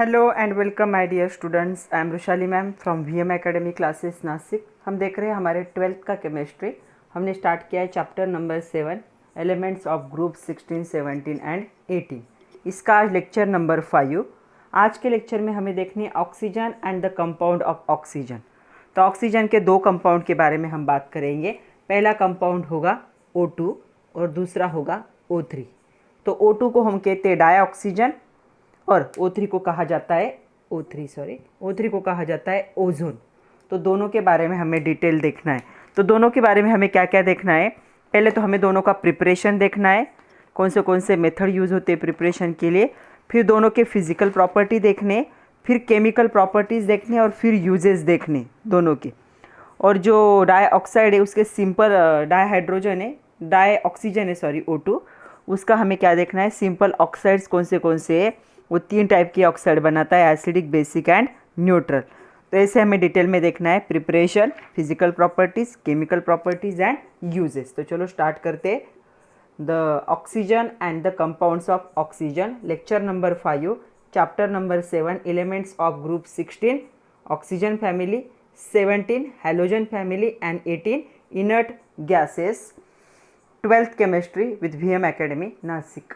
Hello and welcome my dear students. I am Rushali ma'am from VM academy classes Nashik. हम देख रहे हैं हमारे 12th का केमिस्ट्री। हमने स्टार्ट किया है chapter number 7 elements of group 16, 17 and 18। इसका आज लेक्चर नंबर 5। आज के लेक्चर में हमें देखनी है oxygen and the compound of oxygen. तो ऑक्सीजन के दो कंपाउंड के बारे में हम बात करेंगे। पहला कंपाउंड होगा O2 और दूसरा होगा O3। तो O2 को हम कहते हैं डाईऑक्सीजन और O3 को कहा जाता है O3 को कहा जाता है ओजोन। तो दोनों के बारे में हमें डिटेल देखना है। तो दोनों के बारे में हमें क्या क्या देखना है, पहले तो हमें दोनों का प्रिपरेशन देखना है, कौन से मेथड यूज़ होते हैं प्रिपरेशन के लिए, फिर दोनों के फिजिकल प्रॉपर्टी देखने, फिर केमिकल प्रॉपर्टीज़ देखने और फिर यूजेस देखने दोनों के। और जो डाईऑक्साइड है उसके सिंपल डाईऑक्सीजन है O2, उसका हमें क्या देखना है, सिंपल ऑक्साइड्स कौन से है, वो 3 टाइप की ऑक्साइड बनाता है, एसिडिक, बेसिक एंड न्यूट्रल। तो ऐसे हमें डिटेल में देखना है preparation, physical properties, chemical properties and uses. तो चलो स्टार्ट करते the oxygen and the compounds of oxygen, lecture number 5, chapter number 7 elements of group 16 oxygen family, 17 halogen family and 18 inert gases, 12th chemistry with VM academy Nashik.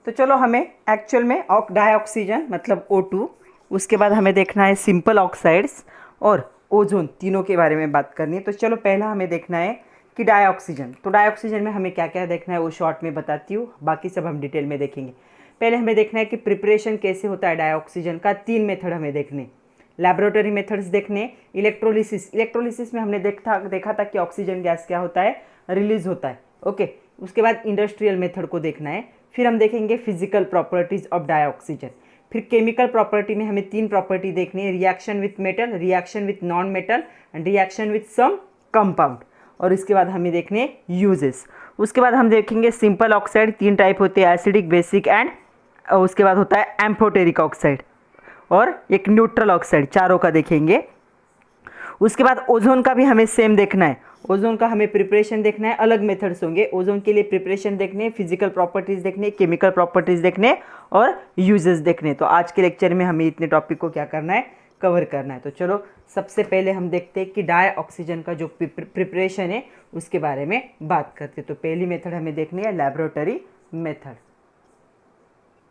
तो चलो हमें actual में डाईऑक्सीजन मतलब O2, उसके बाद हमें देखना है सिंपल ऑक्साइड्स और ओजोन, तीनों के बारे में बात करनी है। तो चलो पहला हमें देखना है कि डाईऑक्सीजन। तो डाईऑक्सीजन में हमें क्या क्या देखना है वो शॉर्ट में बताती हूँ, बाकी सब हम डिटेल में देखेंगे। पहले हमें देखना है कि प्रिपरेशन कैसे होता है डाईऑक्सीजन का। 3 मेथड हमें देखने, लैबोरेटरी मेथड्स देखने, इलेक्ट्रोलिसिस में हमने देखा था कि ऑक्सीजन गैस क्या होता है, रिलीज होता है। ओके, उसके बाद इंडस्ट्रियल मेथड को देखना है, फिर हम देखेंगे फिजिकल प्रॉपर्टीज ऑफ डाईऑक्सीजन, फिर केमिकल प्रॉपर्टी में हमें 3 प्रॉपर्टी देखनी है, reaction with metal, reaction with non metal and reaction with some compound. और इसके बाद हमें देखने यूजेस। उसके बाद हम देखेंगे सिंपल ऑक्साइड 3 टाइप होते हैं, एसिडिक, बेसिक एंड उसके बाद होता है एम्फोटेरिक ऑक्साइड और एक न्यूट्रल ऑक्साइड, चारों का देखेंगे। उसके बाद ओजोन का भी हमें सेम देखना है, ओजोन का हमें प्रिपरेशन देखना है, अलग मेथड्स होंगे ओजोन के लिए प्रिपरेशन देखने, फिजिकल प्रॉपर्टीज़ देखने, केमिकल प्रॉपर्टीज़ देखने और यूजेस देखने। तो आज के लेक्चर में हमें इतने टॉपिक को क्या करना है, कवर करना है। तो चलो सबसे पहले हम देखते हैं कि डाईऑक्सीजन का जो प्रिपरेशन है उसके बारे में बात करते हैं। तो पहली मेथड हमें देखनी है लैबोरेटरी मेथड।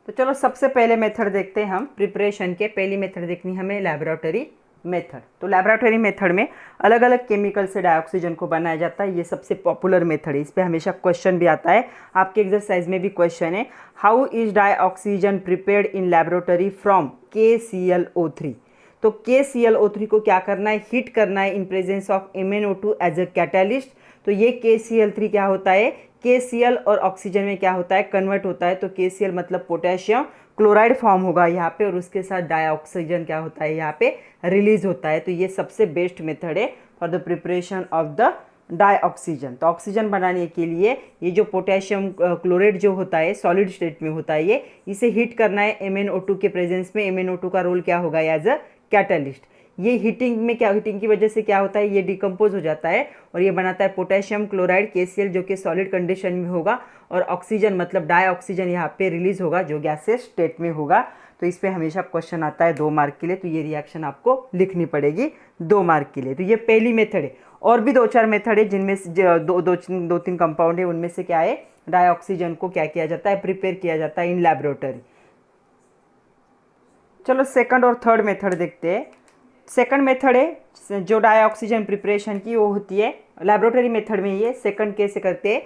तो चलो सबसे पहले मेथड देखते हैं हम प्रिपरेशन के। पहली मेथड देखनी है हमें लैबोरेटरी मेथड। तो लैबोरेटरी मेथड में अलग अलग केमिकल से डाईऑक्सीजन को बनाया जाता है, ये सबसे पॉपुलर मेथड है। इस पर हमेशा क्वेश्चन भी आता है, आपके एक्सरसाइज में भी क्वेश्चन है, how is dioxygen prepared in laboratory from KClO3। तो KClO3 को क्या करना है, हीट करना है in presence of MnO2 as a catalyst. तो ये KCl3 क्या होता है, KCl और ऑक्सीजन में क्या होता है, कन्वर्ट होता है। तो KCl मतलब पोटेशियम क्लोराइड फॉर्म होगा यहाँ पे और उसके साथ डाईऑक्सीजन क्या होता है यहाँ पे रिलीज होता है। तो ये सबसे बेस्ट मेथड है for the preparation of the dioxygen. तो ऑक्सीजन बनाने के लिए ये जो पोटेशियम क्लोराइड जो होता है सॉलिड स्टेट में होता है, ये इसे हीट करना है MnO2 के प्रेजेंस में। MnO2 का रोल क्या होगा एज अ कैटलिस्ट। ये हीटिंग की वजह से क्या होता है, ये डिकम्पोज हो जाता है और ये बनाता है पोटेशियम क्लोराइड KCl जो कि सॉलिड कंडीशन में होगा और ऑक्सीजन मतलब डाईऑक्सीजन यहाँ पे रिलीज होगा जो गैसेस स्टेट में होगा। तो इस पे हमेशा क्वेश्चन आता है 2 मार्क के लिए, तो ये रिएक्शन आपको लिखनी पड़ेगी 2 मार्क के लिए। तो ये पहली मेथड है। और भी 2-4 मेथड है जिनमें दो तीन कंपाउंड है, उनमें से क्या है, डाईऑक्सीजन को क्या किया जाता है, प्रिपेयर किया जाता है इन लैबोरेटरी। चलो सेकंड और थर्ड मेथड देखते हैं। सेकंड मेथड है जो डाईऑक्सीजन प्रिपरेशन की, वो होती है लैबोरेटरी मेथड में। ये सेकंड कैसे करते हैं,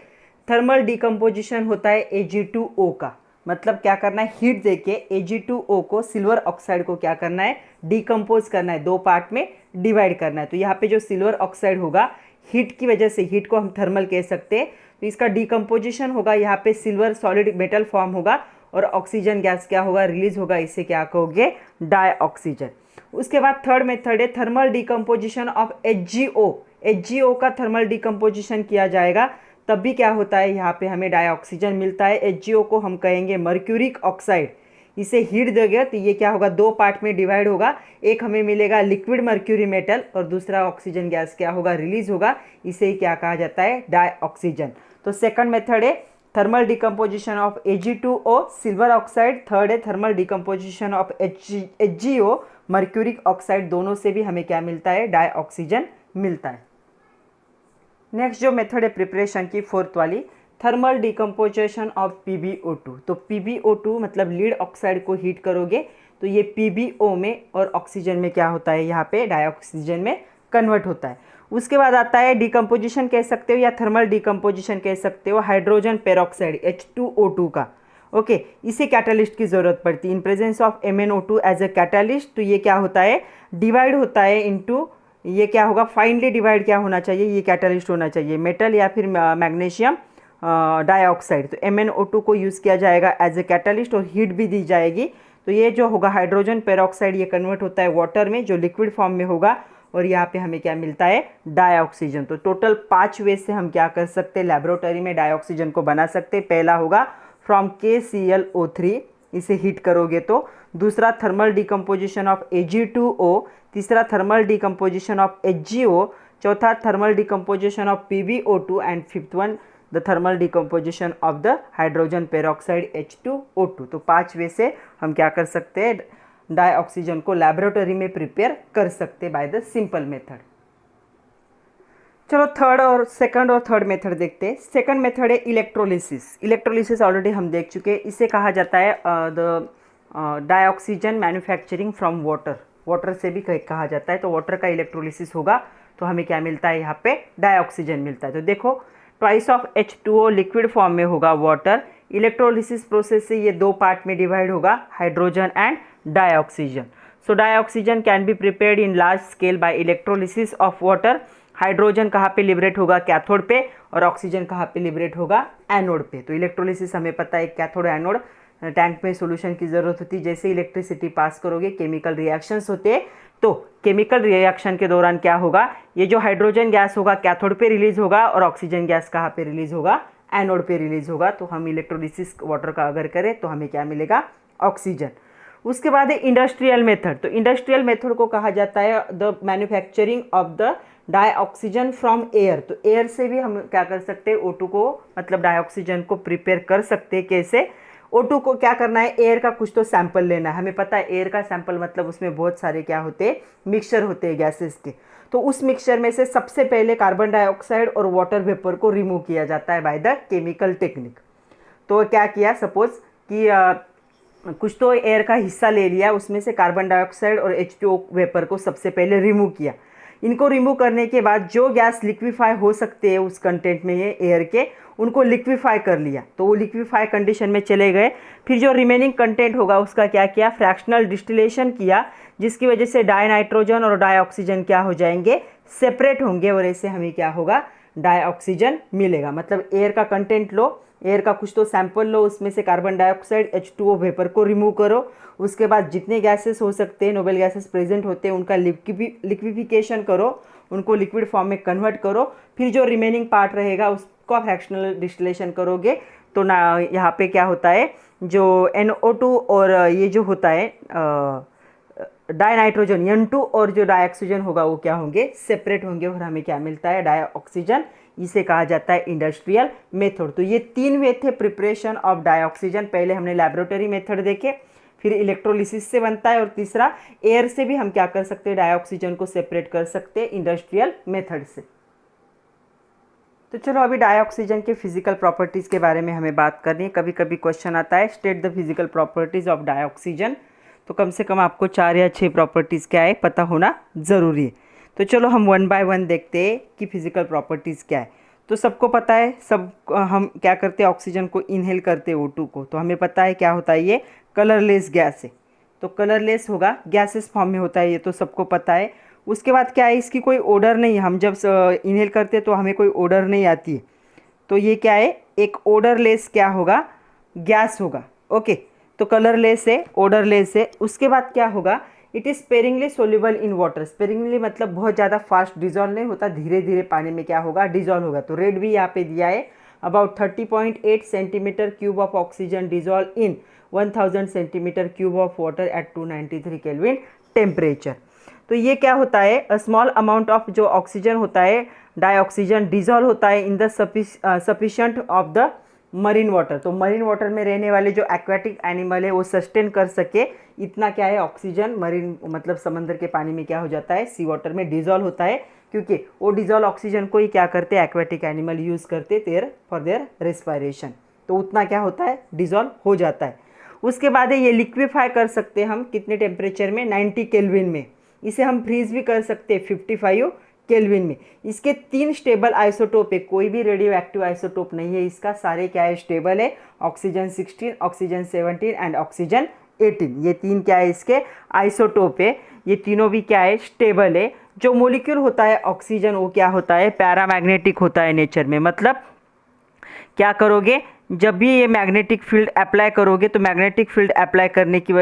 थर्मल डिकम्पोजिशन होता है Ag2O का। मतलब क्या करना है, हीट देके Ag2O को, सिल्वर ऑक्साइड को क्या करना है, डिकम्पोज करना है, 2 पार्ट में डिवाइड करना है। तो यहाँ पे जो सिल्वर ऑक्साइड होगा, हीट की वजह से, हीट को हम थर्मल कह सकते हैं, तो इसका डिकम्पोजिशन होगा, यहाँ पे सिल्वर सॉलिड मेटल फॉर्म होगा और ऑक्सीजन गैस क्या होगा, रिलीज होगा, इसे क्या कहोगे, डाईऑक्सीजन। उसके बाद थर्ड मेथड है थर्मल डिकम्पोजिशन ऑफ HgO का थर्मल डिकम्पोजिशन किया जाएगा, तब भी क्या होता है, यहाँ पे हमें डाईऑक्सीजन मिलता है। HgO को हम कहेंगे मर्क्यूरिक ऑक्साइड। इसे हीट देंगे तो ये क्या होगा, 2 पार्ट में डिवाइड होगा, एक हमें मिलेगा लिक्विड मर्क्यूरी मेटल और दूसरा ऑक्सीजन गैस क्या होगा, रिलीज होगा, इसे क्या कहा जाता है, डाईऑक्सीजन। तो सेकंड मेथड है thermal decomposition of Ag2O silver oxide, third है thermal decomposition of HgO mercuric oxide, दोनों से भी हमें क्या मिलता है, डाई ऑक्सीजन मिलता है। नेक्स्ट जो मेथड है प्रिपरेशन की फोर्थ वाली, थर्मल डिकम्पोजिशन ऑफ PbO2। तो PbO2 मतलब लीड ऑक्साइड को हीट करोगे तो ये PbO में और ऑक्सीजन में क्या होता है, यहाँ पे डाइऑक्सीजन में कन्वर्ट होता है। उसके बाद आता है डिकम्पोजिशन कह सकते हो या थर्मल डिकम्पोजिशन कह सकते हो हाइड्रोजन पेरोक्साइड H2O2 का। ओके, इसे कैटालिस्ट की ज़रूरत पड़ती है in presence of MnO2 as a catalyst. तो ये क्या होता है, डिवाइड होता है इनटू, ये क्या होगा, फाइनली डिवाइड क्या होना चाहिए, ये कैटालिस्ट होना चाहिए, मेटल या फिर मैग्नीशियम डाइऑक्साइड। तो MnO2 को यूज़ किया जाएगा एज ए कैटालिस्ट और हीट भी दी जाएगी। तो ये जो होगा हाइड्रोजन पेरोक्साइड, ये कन्वर्ट होता है वाटर में जो लिक्विड फॉर्म में होगा और यहाँ पे हमें क्या मिलता है, डाइऑक्सीजन। तो टोटल 5 वे से हम क्या कर सकते हैं, लैबोरेटरी में डाइऑक्सीजन को बना सकते हैं। पहला होगा फ्रॉम KClO3, इसे हीट करोगे तो। दूसरा थर्मल डिकम्पोजिशन ऑफ Ag2O, तीसरा थर्मल डिकम्पोजिशन ऑफ HgO, चौथा thermal decomposition of PbO2 and fifth one the thermal decomposition of the hydrogen peroxide H2O2। तो 5 वे से हम क्या कर सकते हैं, डाइऑक्सीजन को लैबोरेटरी में प्रिपेयर कर सकते बाय द सिंपल मेथड। चलो सेकंड और थर्ड मेथड देखते हैं। सेकंड मेथड है इलेक्ट्रोलिसिस। इलेक्ट्रोलिसिस ऑलरेडी हम देख चुके हैं। इसे कहा जाता है the dioxygen manufacturing from water, water से भी कहा जाता है। तो वाटर का इलेक्ट्रोलिसिस होगा तो हमें क्या मिलता है, यहाँ पे डाइऑक्सीजन मिलता है। तो देखो twice of H2O liquid form में होगा वाटर। इलेक्ट्रोलिसिस प्रोसेस से ये 2 पार्ट में डिवाइड होगा, hydrogen and dioxygen. So dioxygen can be prepared in large scale bye electrolysis of water. Hydrogen कहाँ पे लिबरेट होगा, कैथोड पे, और ऑक्सीजन कहाँ पे लिबरेट होगा, एनोड पे। तो इलेक्ट्रोलिसिस हमें पता है कैथोड एनोड टैंक में सॉल्यूशन की ज़रूरत होती है। जैसे इलेक्ट्रिसिटी पास करोगे केमिकल रिएक्शंस होते हैं, तो केमिकल रिएक्शन के दौरान क्या होगा, ये जो हाइड्रोजन गैस होगा कैथोड पे रिलीज होगा और ऑक्सीजन गैस कहाँ पे रिलीज होगा, एनोड पे रिलीज होगा। तो हम इलेक्ट्रोलिसिस वाटर का अगर करें तो हमें क्या मिलेगा, ऑक्सीजन। उसके बाद है इंडस्ट्रियल मेथड। तो इंडस्ट्रियल मेथड को कहा जाता है the manufacturing of the dioxygen from air. तो एयर से भी हम क्या कर सकते हैं, O2 को मतलब डाइऑक्सीजन को प्रिपेयर कर सकते हैं। कैसे, O2 को क्या करना है, एयर का कुछ तो सैंपल लेना है। हमें पता है एयर का सैंपल मतलब उसमें बहुत सारे क्या होते हैं, मिक्सचर होते हैं गैसेस के। तो उस मिक्सचर में से सबसे पहले कार्बन डाइऑक्साइड और वाटर वेपर को रिमूव किया जाता है बाय द केमिकल टेक्निक। तो क्या किया, सपोज कि कुछ तो एयर का हिस्सा ले लिया, उसमें से कार्बन डाइऑक्साइड और H2O वेपर को सबसे पहले रिमूव किया। इनको रिमूव करने के बाद जो गैस लिक्विफाई हो सकते हैं उस कंटेंट में ये एयर के, उनको लिक्विफाई कर लिया। तो वो लिक्विफाई कंडीशन में चले गए। फिर जो रिमेनिंग कंटेंट होगा उसका क्या किया, फ्रैक्शनल डिस्टिलेशन किया, जिसकी वजह से डाई नाइट्रोजन और डाई ऑक्सीजन क्या हो जाएंगे, सेपरेट होंगे और ऐसे हमें क्या होगा, डाई ऑक्सीजन मिलेगा। मतलब एयर का कंटेंट लो, एयर का कुछ तो सैंपल लो, उसमें से कार्बन डाइऑक्साइड H2O वेपर को रिमूव करो। उसके बाद जितने गैसेस हो सकते हैं, नोबल गैसेस प्रेजेंट होते हैं, उनका लिक्विफिकेशन करो, उनको लिक्विड फॉर्म में कन्वर्ट करो। फिर जो रिमेनिंग पार्ट रहेगा उसको फ्रैक्शनल डिस्टिलेशन करोगे तो ना यहाँ पे क्या होता है, जो NO2 और ये जो होता है डाई नाइट्रोजन N2 और जो डाइऑक्सीजन होगा वो क्या होंगे, सेपरेट होंगे और हमें क्या मिलता है, डाई ऑक्सीजन। इसे कहा जाता है इंडस्ट्रियल मेथड। तो ये 3 वे थे प्रिपरेशन ऑफ डाइऑक्सीजन। पहले हमने लैबोरेटरी मेथड देखे, फिर इलेक्ट्रोलिसिस से बनता है, और तीसरा एयर से भी हम क्या कर सकते हैं, डाइऑक्सीजन को सेपरेट कर सकते हैं इंडस्ट्रियल मेथड से। तो चलो अभी डाइऑक्सीजन के फिजिकल प्रॉपर्टीज़ के बारे में हमें बात करनी है। कभी कभी क्वेश्चन आता है state the physical properties of dioxygen. तो कम से कम आपको 4 या 6 प्रॉपर्टीज़ क्या है पता होना ज़रूरी है। तो चलो हम 1 बाय 1 देखते हैं कि फिजिकल प्रॉपर्टीज़ क्या है। तो सबको पता है, सब हम क्या करते हैं, ऑक्सीजन को इनहेल करते हैं O2 को। तो हमें पता है क्या होता है, ये कलरलेस गैस है। तो कलरलेस होगा, गैसेस फॉर्म में होता है, ये तो सबको पता है। उसके बाद क्या है, इसकी कोई ओडर नहीं है। हम जब इनहेल करते हैं तो हमें कोई ओडर नहीं आती है। तो ये क्या है, एक ओडरलेस क्या होगा, गैस होगा। ओके, तो कलरलेस है, ओडरलेस है। उसके बाद क्या होगा, it is sparingly soluble in water. Sparingly मतलब बहुत ज़्यादा फास्ट डिजॉल्व नहीं होता, धीरे धीरे पानी में क्या होगा, डिजॉल्व होगा। तो रेड भी यहाँ पे दिया है, about 30.8 centimetre cube of oxygen dissolve in 1000 centimetre cube of water at 293 kelvin temperature. तो ये क्या होता है, अ स्मॉल अमाउंट ऑफ जो ऑक्सीजन होता है, डाइऑक्सीजन डिजॉल्व होता है in the sufficient of the marine water, तो मरीन वाटर में रहने वाले जो एक्वाटिक एनिमल है वो सस्टेन कर सके इतना क्या है ऑक्सीजन मरीन मतलब समंदर के पानी में क्या हो जाता है, सी वाटर में डिजॉल्व होता है, क्योंकि वो डिजॉल्व ऑक्सीजन को ही क्या करते हैं एक्वाटिक एनिमल यूज़ करते देयर फॉर देयर रेस्पिरेशन, तो उतना क्या होता है डिजॉल्व हो जाता है। उसके बाद है ये लिक्विफाई कर सकते हैं हम कितने टेम्परेचर में, 90 केल्विन में। इसे हम फ्रीज भी कर सकते हैं 55 केल्विन में। इसके 3 स्टेबल आइसोटोप है, कोई भी रेडियो एक्टिव आइसोटोप नहीं है इसका, सारे क्या है स्टेबल है, ऑक्सीजन 16, ऑक्सीजन 17 एंड ऑक्सीजन 18, ये 3 क्या है इसके आइसोटोप है, ये तीनों भी क्या है स्टेबल है। जो मोलिक्यूल होता है ऑक्सीजन वो क्या होता है पैरामैग्नेटिक होता है नेचर में, मतलब क्या करोगे जब भी ये मैग्नेटिक फील्ड अप्लाई करोगे तो मैग्नेटिक फील्ड अप्लाई करने की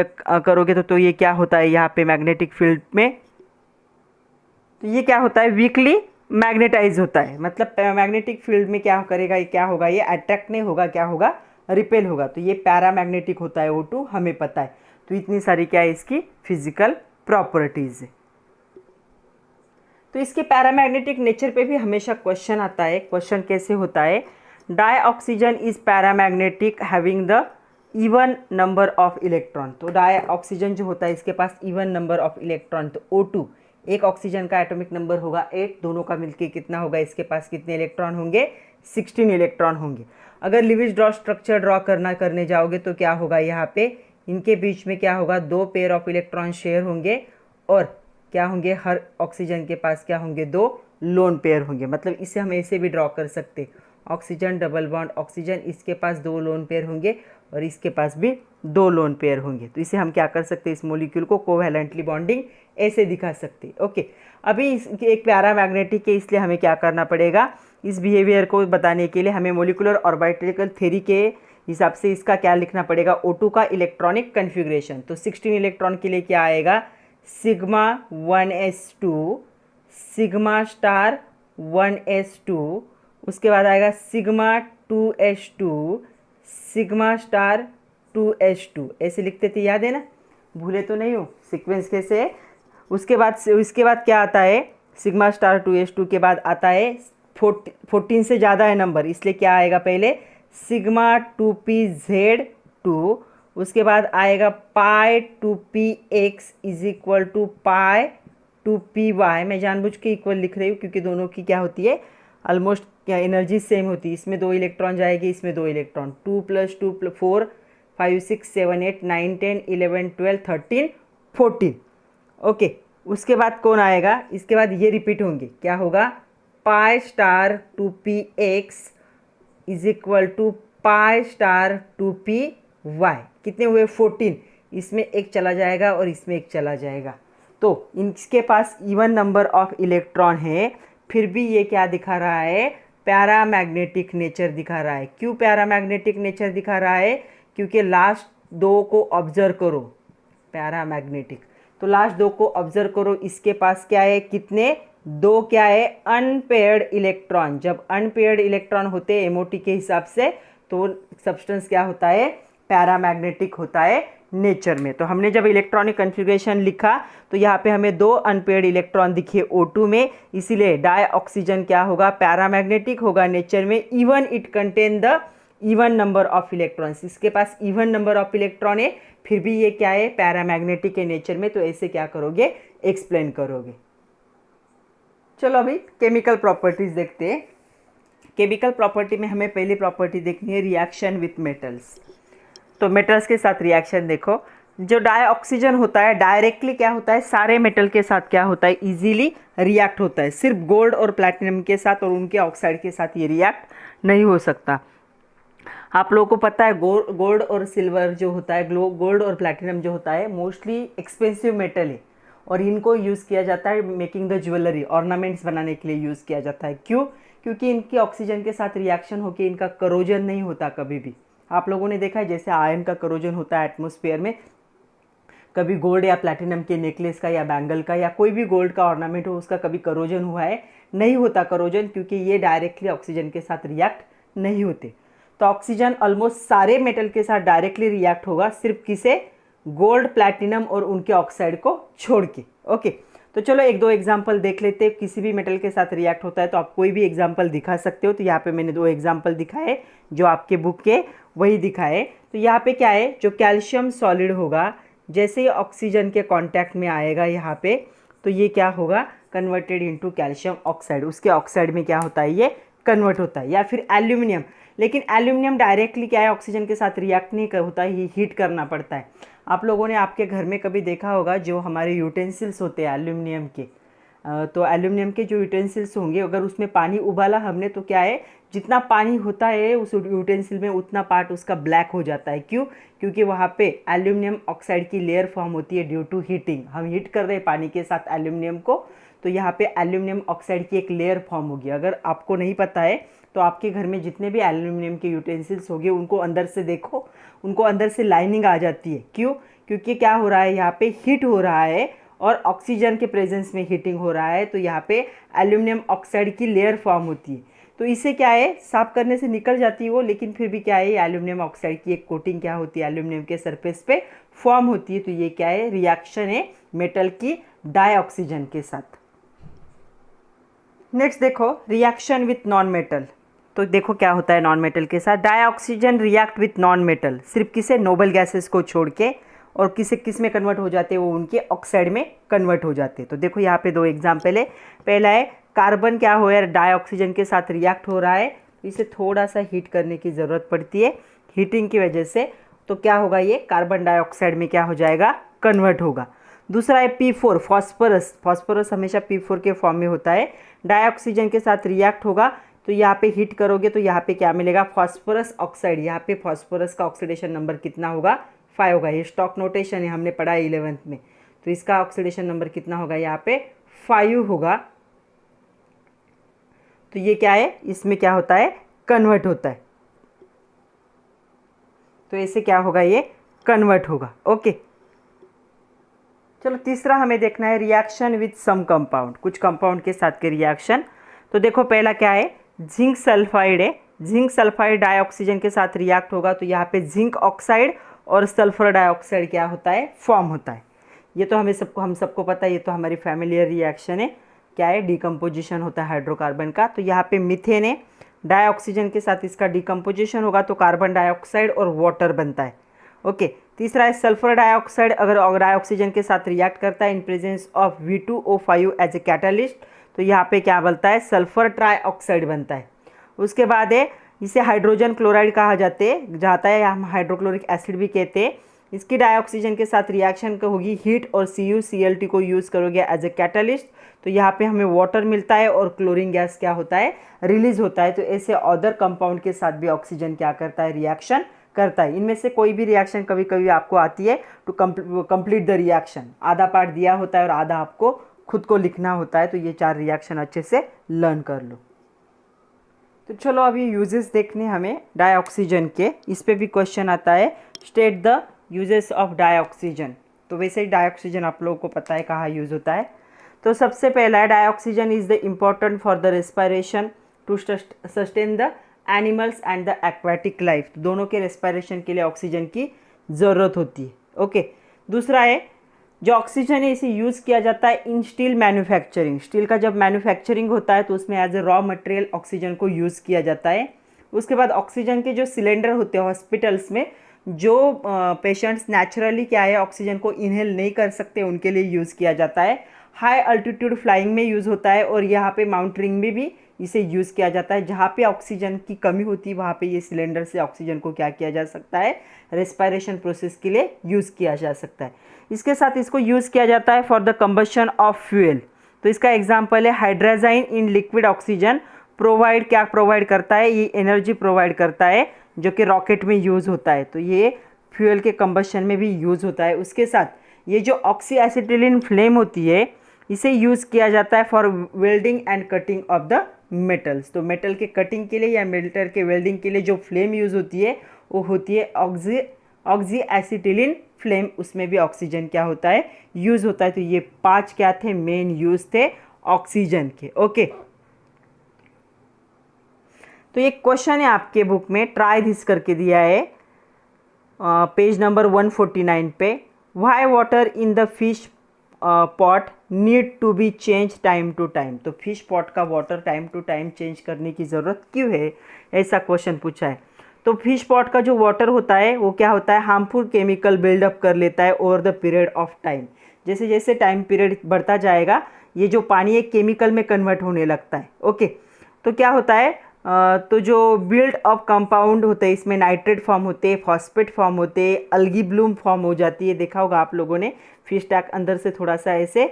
करोगे तो ये क्या होता है यहाँ पे मैग्नेटिक फील्ड में, तो ये क्या होता है वीकली मैग्नेटाइज होता है, मतलब मैग्नेटिक फील्ड में क्या करेगा, क्या होगा ये अट्रैक्ट नहीं होगा, क्या होगा रिपेल होगा, तो ये पैरामैग्नेटिक होता है O2 हमें पता है। तो इतनी सारी क्या है इसकी फिजिकल प्रॉपर्टीज है। तो इसके पैरामैग्नेटिक नेचर पे भी हमेशा क्वेश्चन आता है, क्वेश्चन कैसे होता है, dioxygen is paramagnetic having the even number of electron, तो डाई ऑक्सीजन जो होता है इसके पास इवन नंबर ऑफ इलेक्ट्रॉन, तो O2 एक ऑक्सीजन का एटॉमिक नंबर होगा 8, दोनों का मिलके कितना होगा, इसके पास कितने इलेक्ट्रॉन होंगे 16 इलेक्ट्रॉन होंगे। अगर लिविज ड्रॉ स्ट्रक्चर ड्रॉ करने जाओगे तो क्या होगा यहाँ पे इनके बीच में क्या होगा 2 पेयर ऑफ इलेक्ट्रॉन शेयर होंगे और क्या होंगे हर ऑक्सीजन के पास क्या होंगे 2 लोन पेयर होंगे, मतलब इसे हम ऐसे भी ड्रॉ कर सकते, ऑक्सीजन डबल बॉन्ड ऑक्सीजन इसके पास 2 लोन पेयर होंगे और इसके पास भी 2 लोन पेयर होंगे, तो इसे हम क्या कर सकते हैं इस मॉलिक्यूल को कोवैलेंटली बॉन्डिंग ऐसे दिखा सकते। ओके, अभी एक पैरामैग्नेटिक है इसलिए हमें क्या करना पड़ेगा, इस बिहेवियर को बताने के लिए हमें मोलिकुलर ऑर्बिटल थ्योरी के हिसाब से इसका क्या लिखना पड़ेगा O2 का इलेक्ट्रॉनिक कन्फिग्रेशन, तो 16 इलेक्ट्रॉन के लिए क्या आएगा sigma 1s2 sigma star 1s2, उसके बाद आएगा sigma 2s2 sigma star 2s2, ऐसे लिखते थे याद है ना, भूले तो नहीं हो सीक्वेंस कैसे है। उसके बाद क्या आता है सिग्मा स्टार 2s2 के बाद आता है 14 से ज़्यादा है नंबर इसलिए क्या आएगा पहले सिग्मा 2pz2, उसके बाद आएगा pi 2px is equal to pi 2py, मैं जानबूझ के इक्वल लिख रही हूँ क्योंकि दोनों की क्या होती है ऑलमोस्ट क्या एनर्जी सेम होती है, इसमें 2 इलेक्ट्रॉन जाएगी इसमें 2 इलेक्ट्रॉन, 2 + 2 + 4 5 6 7 8 9 10 11 12 13 14। ओके, उसके बाद कौन आएगा, इसके बाद ये रिपीट होंगे, क्या होगा pi star 2px is equal to pi star 2py, कितने हुए 14, इसमें एक चला जाएगा और इसमें एक चला जाएगा, तो इनके पास इवन नंबर ऑफ इलेक्ट्रॉन है फिर भी ये क्या दिखा रहा है पैरामैग्नेटिक नेचर दिखा रहा है। क्यों पैरामैग्नेटिक नेचर दिखा रहा है, क्योंकि लास्ट 2 को ऑब्जर्व करो पैरामैग्नेटिक, तो लास्ट 2 को ऑब्जर्व करो, इसके पास क्या है कितने 2 क्या है अनपेयर्ड इलेक्ट्रॉन, जब अनपेयर्ड इलेक्ट्रॉन होते हैं MOT के हिसाब से तो सब्सटेंस क्या होता है पैरामैग्नेटिक होता है नेचर में। तो हमने जब इलेक्ट्रॉनिक कन्फिग्रेशन लिखा तो यहाँ पे हमें 2 अनपेयर्ड इलेक्ट्रॉन दिखे O2 में, इसीलिए डाई ऑक्सीजन क्या होगा पैरामैग्नेटिक होगा नेचर में, even it contain the even number of electrons, इसके पास इवन नंबर ऑफ इलेक्ट्रॉन है फिर भी ये क्या है पैरामैग्नेटिक के नेचर में, तो ऐसे क्या करोगे एक्सप्लेन करोगे। चलो अभी केमिकल प्रॉपर्टीज देखते हैं। केमिकल प्रॉपर्टी में हमें पहली प्रॉपर्टी देखनी है रिएक्शन विथ मेटल्स, तो मेटल्स के साथ रिएक्शन देखो, जो डाई ऑक्सीजन होता है डायरेक्टली क्या होता है सारे मेटल के साथ क्या होता है इजीली रिएक्ट होता है, सिर्फ गोल्ड और प्लैटिनम के साथ और उनके ऑक्साइड के साथ ये रिएक्ट नहीं हो सकता। आप लोगों को पता है गोल्ड और सिल्वर जो होता है गोल्ड और प्लैटिनम जो होता है मोस्टली एक्सपेंसिव मेटल है और इनको यूज़ किया जाता है मेकिंग द ज्वेलरी ऑर्नामेंट्स बनाने के लिए यूज़ किया जाता है। क्यों, क्योंकि इनकी ऑक्सीजन के साथ रिएक्शन होकर इनका करोजन नहीं होता कभी भी। आप लोगों ने देखा है जैसे आयरन का करोजन होता है एटमॉस्फेयर में, कभी गोल्ड या प्लैटिनम के नेकलेस का या बैंगल का या कोई भी गोल्ड का ऑर्नामेंट हो उसका कभी करोजन हुआ है, नहीं होता करोजन, क्योंकि ये डायरेक्टली ऑक्सीजन के साथ रिएक्ट नहीं होते। तो ऑक्सीजन ऑलमोस्ट सारे मेटल के साथ डायरेक्टली रिएक्ट होगा, सिर्फ किसे गोल्ड प्लैटिनम और उनके ऑक्साइड को छोड़ के। ओके, तो चलो एक दो एग्जाम्पल देख लेते हैं। किसी भी मेटल के साथ रिएक्ट होता है तो आप कोई भी एग्जाम्पल दिखा सकते हो। तो यहाँ पे मैंने दो एग्जाम्पल दिखाए जो आपके बुक के वही दिखाए। तो यहाँ पे क्या है, जो कैल्शियम सॉलिड होगा जैसे ही ऑक्सीजन के कांटेक्ट में आएगा यहाँ पे, तो ये क्या होगा, कन्वर्टेड इनटू कैल्शियम ऑक्साइड। उसके ऑक्साइड में क्या होता है, ये कन्वर्ट होता है। या फिर एल्यूमिनियम, लेकिन एल्यूमिनियम डायरेक्टली क्या है, ऑक्सीजन के साथ रिएक्ट नहीं होता है, ये हीट करना पड़ता है। आप लोगों ने आपके घर में कभी देखा होगा जो हमारे यूटेंसिल्स होते हैं एल्यूमिनियम के, तो एल्यूमिनियम के जो यूटेंसिल्स होंगे अगर उसमें पानी उबाला हमने तो क्या है, जितना पानी होता है उस यूटेंसिल में उतना पार्ट उसका ब्लैक हो जाता है। क्यों? क्योंकि वहाँ पे एल्यूमिनियम ऑक्साइड की लेयर फॉर्म होती है ड्यू टू हीटिंग। हम हीट कर रहे हैं पानी के साथ एल्यूमिनियम को, तो यहाँ पे एल्यूमिनियम ऑक्साइड की एक लेयर फॉर्म होगी। अगर आपको नहीं पता है तो आपके घर में जितने भी एल्यूमिनियम के यूटेंसिल्स होंगे उनको अंदर से देखो, उनको अंदर से लाइनिंग आ जाती है। क्यों? क्योंकि क्या हो रहा है, यहाँ पे हीट हो रहा है और ऑक्सीजन के प्रेजेंस में हीटिंग हो रहा है, तो यहाँ पे एल्यूमिनियम ऑक्साइड की लेयर फॉर्म होती है। तो इसे क्या है, साफ करने से निकल जाती है वो, लेकिन फिर भी क्या है, एल्यूमिनियम ऑक्साइड की एक कोटिंग क्या होती है, एल्यूमिनियम के सरफेस पे फॉर्म होती है। तो ये क्या है, रिएक्शन है मेटल की डाइऑक्सीजन के साथ। नेक्स्ट देखो, रिएक्शन विथ नॉन मेटल। तो देखो क्या होता है नॉन मेटल के साथ, dioxygen react with non metal, सिर्फ किसे, नोबल गैसेस को छोड़ के, और किस में कन्वर्ट हो जाते हैं, वो उनके ऑक्साइड में कन्वर्ट हो जाते हैं। तो देखो यहाँ पे दो एग्जाम्पल है। पहला है कार्बन क्या हो रहा है, डाइऑक्सीजन के साथ रिएक्ट हो रहा है, तो इसे थोड़ा सा हीट करने की ज़रूरत पड़ती है। हीटिंग की वजह से तो क्या होगा, ये कार्बन डाइऑक्साइड में क्या हो जाएगा, कन्वर्ट होगा। दूसरा है P4 फॉस्फोरस। फॉस्फोरस हमेशा P4 के फॉर्म में होता है, डाइऑक्सीजन के साथ रिएक्ट होगा तो यहाँ पे हीट करोगे तो यहाँ पे क्या मिलेगा, फास्फोरस ऑक्साइड। यहाँ पे फास्फोरस का ऑक्सीडेशन नंबर कितना होगा, 5 होगा। ये स्टॉक नोटेशन है, हमने पढ़ा है 11th में। तो इसका ऑक्सीडेशन नंबर कितना होगा, यहाँ पे 5 होगा। तो ये क्या है, इसमें क्या होता है, कन्वर्ट होता है। तो ऐसे क्या होगा, ये कन्वर्ट होगा। ओके, चलो तीसरा हमें देखना है रिएक्शन विथ सम कंपाउंड, कुछ कंपाउंड के साथ के रिएक्शन। तो देखो पहला क्या है, जिंक सल्फाइड है। जिंक सल्फाइड डाइऑक्सीजन के साथ रिएक्ट होगा तो यहाँ पे जिंक ऑक्साइड और सल्फर डाइऑक्साइड क्या होता है, फॉर्म होता है। ये तो हम सबको पता है, ये तो हमारी फैमिलियर रिएक्शन है। क्या है, डिकम्पोजिशन होता है हाइड्रोकार्बन का। तो यहाँ पे मीथेन है, डाइऑक्सीजन के साथ इसका डिकम्पोजिशन होगा तो कार्बन डाइऑक्साइड और वाटर बनता है। ओके, तीसरा है सल्फर डाइऑक्साइड, अगर डाइऑक्सीजन के साथ रिएक्ट करता है in presence of V2O5 as a catalyst, तो यहाँ पे क्या बनता है, सल्फर ट्राइऑक्साइड बनता है। उसके बाद है, इसे हाइड्रोजन क्लोराइड कहा जाता है, हम हाइड्रोक्लोरिक एसिड भी कहते हैं। इसकी डाइऑक्सीजन के साथ रिएक्शन होगी हीट और CuCl2 को यूज़ करोगे एज ए कैटलिस्ट, तो यहाँ पे हमें वाटर मिलता है और क्लोरीन गैस क्या होता है, रिलीज होता है। तो ऐसे अदर कंपाउंड के साथ भी ऑक्सीजन क्या करता है, रिएक्शन करता है। इनमें से कोई भी रिएक्शन कभी कभी आपको आती है टू कंप्लीट द रिएक्शन, आधा पार्ट दिया होता है और आधा आपको खुद को लिखना होता है। तो ये 4 रिएक्शन अच्छे से लर्न कर लो। तो चलो अभी यूजेस देखने हमें डाइऑक्सीजन के, इस पे भी क्वेश्चन आता है, state the uses of dioxygen. तो वैसे ही डाइऑक्सीजन आप लोगों को पता है कहाँ यूज़ होता है। तो सबसे पहला है, dioxygen is the important for the respiration to sustain the animals and the aquatic life. दोनों के रेस्पिरेशन के लिए ऑक्सीजन की ज़रूरत होती है। ओके, दूसरा है, जो ऑक्सीजन है इसे यूज़ किया जाता है इन स्टील मैन्युफैक्चरिंग। स्टील का जब मैन्युफैक्चरिंग होता है तो उसमें as a raw material oxygen को यूज़ किया जाता है। उसके बाद ऑक्सीजन के जो सिलेंडर होते हैं हॉस्पिटल्स में, जो पेशेंट्स नेचुरली क्या है ऑक्सीजन को इनहेल नहीं कर सकते उनके लिए यूज़ किया जाता है। हाई अल्टीट्यूड फ्लाइंग में यूज़ होता है और यहाँ पे माउंटेनिंग में भी इसे यूज़ किया जाता है। जहाँ पे ऑक्सीजन की कमी होती है वहाँ पे ये सिलेंडर से ऑक्सीजन को क्या किया जा सकता है, रेस्पिरेशन प्रोसेस के लिए यूज़ किया जा सकता है। इसके साथ इसको यूज़ किया जाता है for the combustion of fuel. तो इसका एग्जांपल है हाइड्रोजाइन इन लिक्विड ऑक्सीजन प्रोवाइड, क्या प्रोवाइड करता है, ये एनर्जी प्रोवाइड करता है जो कि रॉकेट में यूज़ होता है। तो ये फ्यूल के कंबशन में भी यूज़ होता है। उसके साथ ये जो ऑक्सी एसिटिलीन फ्लेम होती है इसे यूज़ किया जाता है for welding and cutting of the metals. तो मेटल के कटिंग के लिए या मेटल के वेल्डिंग के लिए जो फ्लेम यूज़ होती है वो होती है ऑक्सी एसिटिलीन फ्लेम। उसमें भी ऑक्सीजन क्या होता है, यूज़ होता है। तो ये 5 क्या थे, मेन यूज़ थे ऑक्सीजन के। ओके, तो ये क्वेश्चन है आपके बुक में, ट्राई दिस करके दिया है पेज नंबर 149 पे। Why water in the fish pot need to be change time to time. तो फिश पॉट का water time to time change करने की ज़रूरत क्यों है, ऐसा क्वेश्चन पूछा है। तो फिश पॉट का जो वाटर होता है वो क्या होता है, हार्मफुल केमिकल बिल्डअप कर लेता है over the period of time. जैसे जैसे टाइम पीरियड बढ़ता जाएगा ये जो पानी एक केमिकल में कन्वर्ट होने लगता है। ओके, तो क्या होता है, तो जो बिल्ड अप कंपाउंड होते हैं इसमें नाइट्रेट फॉर्म होते हैं, फॉस्फेट फॉर्म होते हैं, अल्गी ब्लूम फॉर्म हो जाती है। देखा होगा आप लोगों ने, फिश टैंक अंदर से थोड़ा सा ऐसे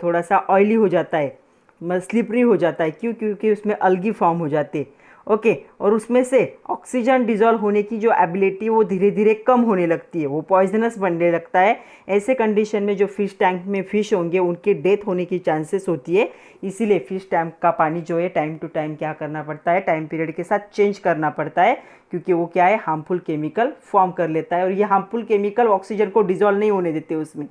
थोड़ा सा ऑयली हो जाता है, स्लिपरी हो जाता है। क्यों? क्योंकि उसमें अल्गी फॉर्म हो जाते हैं। ओके, और उसमें से ऑक्सीजन डिजॉल्व होने की जो एबिलिटी वो धीरे धीरे कम होने लगती है, वो पॉइजनस बनने लगता है। ऐसे कंडीशन में जो फिश टैंक में फिश होंगे उनके डेथ होने की चांसेस होती है। इसीलिए फिश टैंक का पानी जो है टाइम टू टाइम क्या करना पड़ता है, टाइम पीरियड के साथ चेंज करना पड़ता है, क्योंकि वो क्या है, हार्मफुल केमिकल फॉर्म कर लेता है। और ये हार्मफुल केमिकल ऑक्सीजन को डिजॉल्व नहीं होने देते उसमें।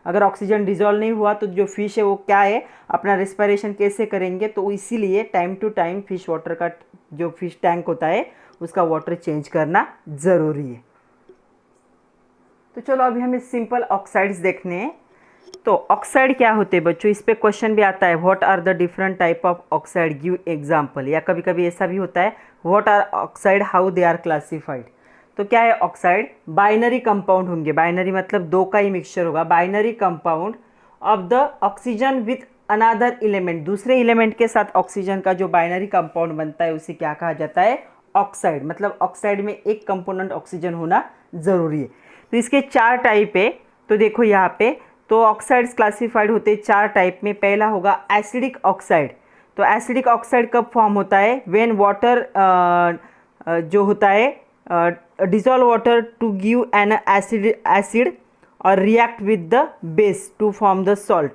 अगर ऑक्सीजन डिजॉल्व नहीं हुआ तो जो फिश है वो क्या है, अपना रेस्पिरेशन कैसे करेंगे। तो इसीलिए time to time fish water का जो फिश टैंक होता है उसका वाटर चेंज करना ज़रूरी है। तो चलो अभी हमें सिंपल ऑक्साइड्स देखने हैं। तो ऑक्साइड क्या होते हैं बच्चों, इस पे क्वेश्चन भी आता है, what are the different type of oxide, give example. या कभी कभी ऐसा भी होता है, what are oxide, how they are classified. तो क्या है ऑक्साइड, बाइनरी कंपाउंड होंगे, बाइनरी मतलब दो का ही मिक्सचर होगा, binary compound of the oxygen with another element, दूसरे एलिमेंट के साथ ऑक्सीजन का जो बाइनरी कंपाउंड बनता है उसे क्या कहा जाता है, ऑक्साइड। मतलब ऑक्साइड में एक कंपोनेंट ऑक्सीजन होना ज़रूरी है। तो इसके 4 टाइप है। तो देखो यहाँ पे, तो ऑक्साइड्स क्लासिफाइड होते हैं 4 टाइप में। पहला होगा एसिडिक ऑक्साइड। तो एसिडिक ऑक्साइड कब फॉर्म होता है, व्हेन वाटर जो होता है dissolve water to give an acid और react with the base to form the salt.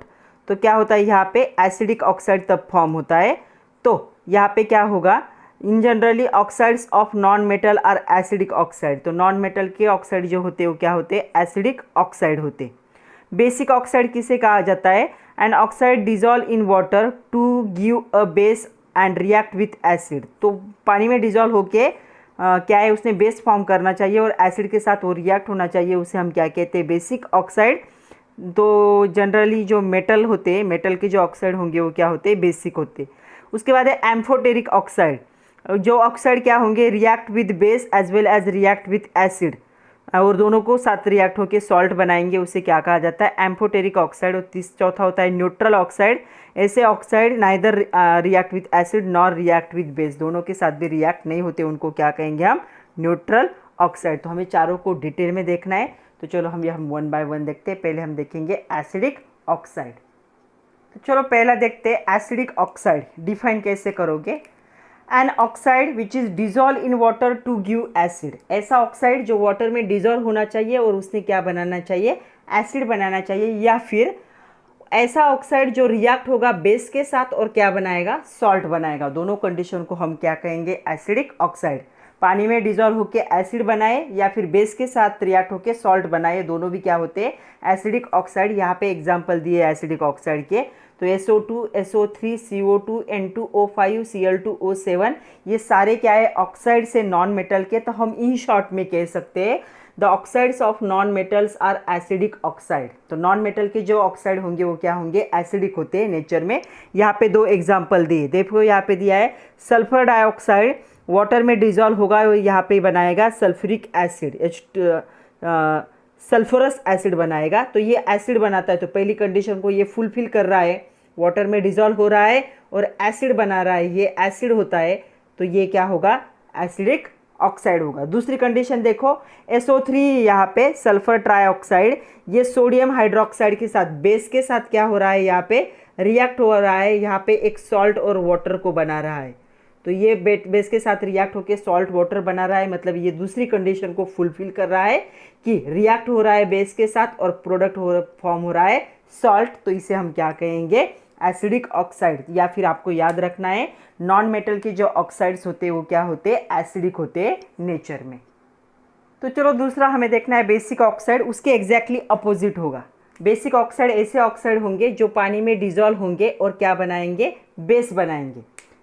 तो क्या होता है यहाँ पे, एसिडिक ऑक्साइड तब फॉर्म होता है। तो यहाँ पे क्या होगा, in generally oxides of non metal are acidic oxide. तो नॉन मेटल के ऑक्साइड जो होते हैं वो क्या होते हैं, एसिडिक ऑक्साइड होते। बेसिक ऑक्साइड किसे कहा जाता है, an oxide dissolve in water to give a base and react with acid. तो पानी में डिजॉल्व होके क्या है, उसने बेस फॉर्म करना चाहिए और एसिड के साथ वो रिएक्ट होना चाहिए, उसे हम क्या कहते हैं, बेसिक ऑक्साइड। तो जनरली जो मेटल होते हैं, मेटल के जो ऑक्साइड होंगे वो क्या होते हैं, बेसिक होते। उसके बाद है एम्फोटेरिक ऑक्साइड। जो ऑक्साइड क्या होंगे, react with base as well as react with acid, और दोनों को साथ रिएक्ट होकर सॉल्ट बनाएंगे, उसे क्या कहा जाता है, एम्फोटेरिक ऑक्साइड। और चौथा होता है न्यूट्रल ऑक्साइड। ऐसे oxide neither react with acid nor react with base, दोनों के साथ भी रिएक्ट नहीं होते, उनको क्या कहेंगे हम, न्यूट्रल ऑक्साइड। तो हमें चारों को डिटेल में देखना है। तो चलो हम 1 बाय 1 देखते हैं। पहले हम देखेंगे एसिडिक ऑक्साइड। तो चलो पहला देखते हैं एसिडिक ऑक्साइड, डिफाइन कैसे करोगे। An oxide which is dissolve in water to give acid. ऐसा ऑक्साइड जो वाटर में डिजॉल्व होना चाहिए और उसने क्या बनाना चाहिए, एसिड बनाना चाहिए। या फिर ऐसा ऑक्साइड जो रिएक्ट होगा बेस के साथ और क्या बनाएगा, सॉल्ट बनाएगा। दोनों कंडीशन को हम क्या कहेंगे, एसिडिक ऑक्साइड। पानी में डिजॉल्व होके एसिड बनाए या फिर बेस के साथ रिएक्ट होके सॉल्ट बनाए, दोनों भी क्या होते हैं, एसिडिक ऑक्साइड। यहाँ पे एग्जांपल दिए एसिडिक ऑक्साइड के। तो SO2, SO3, CO2, N2O5, Cl2O7, ये सारे क्या है, ऑक्साइड से नॉन मेटल के। तो हम इन शॉर्ट में कह सकते हैं the oxides of non metals are acidic oxide. तो नॉन मेटल के जो ऑक्साइड होंगे वो क्या होंगे, एसिडिक होते हैं नेचर में। यहाँ पे 2 एग्जाम्पल दिए, देखो यहाँ पे दिया है सल्फर डाइऑक्साइड, वाटर में डिजॉल्व होगा, यहाँ पे बनाएगा सल्फ्यूरिक एसिड, सल्फरस एसिड बनाएगा। तो ये एसिड बनाता है। तो पहली कंडीशन को ये फुलफिल कर रहा है, वाटर में डिजॉल्व हो रहा है और एसिड बना रहा है, ये एसिड होता है। तो ये क्या होगा, एसिडिक ऑक्साइड होगा। दूसरी कंडीशन देखो, SO3 यहाँ पे सल्फर ट्राइऑक्साइड, ये सोडियम हाइड्रोक्साइड के साथ बेस के साथ क्या हो रहा है, यहाँ पे रिएक्ट हो रहा है, यहाँ पे एक सॉल्ट और वाटर को बना रहा है। तो ये बेस के साथ रिएक्ट होकर सॉल्ट वाटर बना रहा है, मतलब ये दूसरी कंडीशन को फुलफिल कर रहा है कि रिएक्ट हो रहा है बेस के साथ और प्रोडक्ट फॉर्म हो रहा है सॉल्ट। तो इसे हम क्या कहेंगे, एसिडिक ऑक्साइड। या फिर आपको याद रखना है, नॉन मेटल के जो ऑक्साइड्स होते हैं वो क्या होते हैं, एसिडिक होते हैं नेचर में। तो चलो दूसरा हमें देखना है बेसिक ऑक्साइड, उसके एग्जैक्टली अपोजिट होगा। बेसिक ऑक्साइड ऐसे ऑक्साइड होंगे जो पानी में डिजॉल्व होंगे और क्या बनाएंगे, बेस बनाएंगे।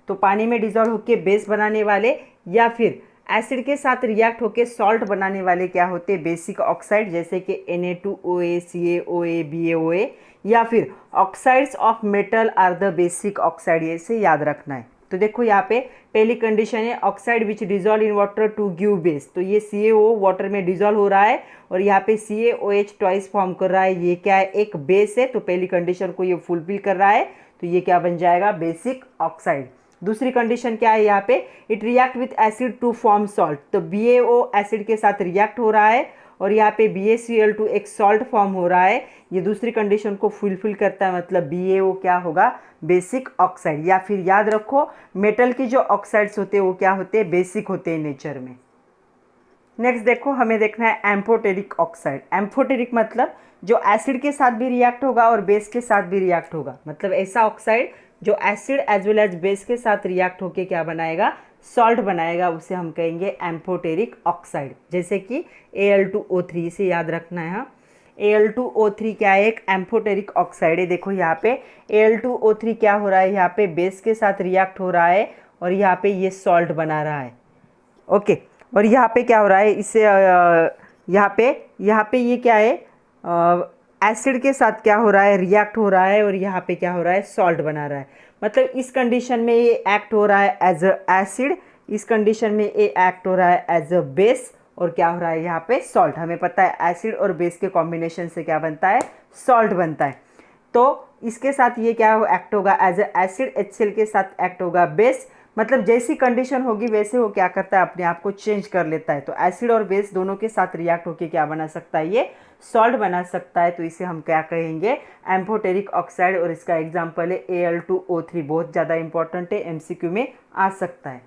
तो पानी में डिजॉल्व होकर बेस बनाने वाले या फिर एसिड के साथ रिएक्ट होके सॉल्ट बनाने वाले क्या होते हैं, बेसिक ऑक्साइड, जैसे कि Na2OA, CaOA, BaOA, या फिर oxides of metal are the basic oxide, ये से याद रखना है। तो देखो यहाँ पे पहली कंडीशन है oxide which dissolve in water to give base, तो ये CaO वाटर में डिजॉल्व हो रहा है और यहाँ पे CaOH ट्वाइस फॉर्म कर रहा है, ये क्या है, एक बेस है, तो पहली कंडीशन को ये फुलफिल कर रहा है, तो ये क्या बन जाएगा, बेसिक ऑक्साइड। दूसरी कंडीशन क्या है यहाँ पे, it react with acid to form salt, तो BaO एसिड के साथ रिएक्ट हो रहा है और यहाँ पे BaCl2 एक सॉल्ट फॉर्म हो रहा है, ये दूसरी कंडीशन को फुलफिल करता है, मतलब BaO क्या होगा, बेसिक ऑक्साइड। या फिर याद रखो मेटल की जो ऑक्साइड्स होते हैं वो क्या होते हैं, बेसिक होते हैं नेचर में। नेक्स्ट देखो हमें देखना है एम्फोटेरिक ऑक्साइड। एम्फोटेरिक मतलब जो एसिड के साथ भी रिएक्ट होगा और बेस के साथ भी रिएक्ट होगा, मतलब ऐसा ऑक्साइड जो acid as well as base के साथ रिएक्ट होके क्या बनाएगा, सॉल्ट बनाएगा, उसे हम कहेंगे एम्फोटेरिक ऑक्साइड। जैसे कि Al2O3, इसे याद रखना है। हाँ, Al2O3 क्या है, एक एम्फोटेरिक ऑक्साइड है। देखो यहाँ पे Al2O3 क्या हो रहा है, यहाँ पे बेस के साथ रिएक्ट हो रहा है और यहाँ पे ये सॉल्ट बना रहा है। ओके, और यहाँ पे क्या हो रहा है, इससे यहाँ पे ये क्या है, एसिड के साथ क्या हो रहा है, रिएक्ट हो रहा है और यहाँ पे क्या हो रहा है, सॉल्ट बना रहा है। मतलब इस कंडीशन में ये एक्ट हो रहा है एज अ एसिड, इस कंडीशन में ये एक्ट हो रहा है एज अ बेस, और क्या हो रहा है यहाँ पे, सॉल्ट। हमें पता है एसिड और बेस के कॉम्बिनेशन से क्या बनता है, सॉल्ट बनता है। तो इसके साथ ये क्या एक्ट होगा, एज अ एसिड, HCl के साथ एक्ट होगा बेस, मतलब जैसी कंडीशन होगी वैसे वो क्या करता है, अपने आप को चेंज कर लेता है। तो एसिड और बेस दोनों के साथ रिएक्ट होकर क्या बना सकता है, ये सॉल्ट बना सकता है। तो इसे हम क्या कहेंगे, एम्फोटेरिक ऑक्साइड, और इसका एग्जांपल है Al2O3, बहुत ज़्यादा इंपॉर्टेंट है, MCQ में आ सकता है।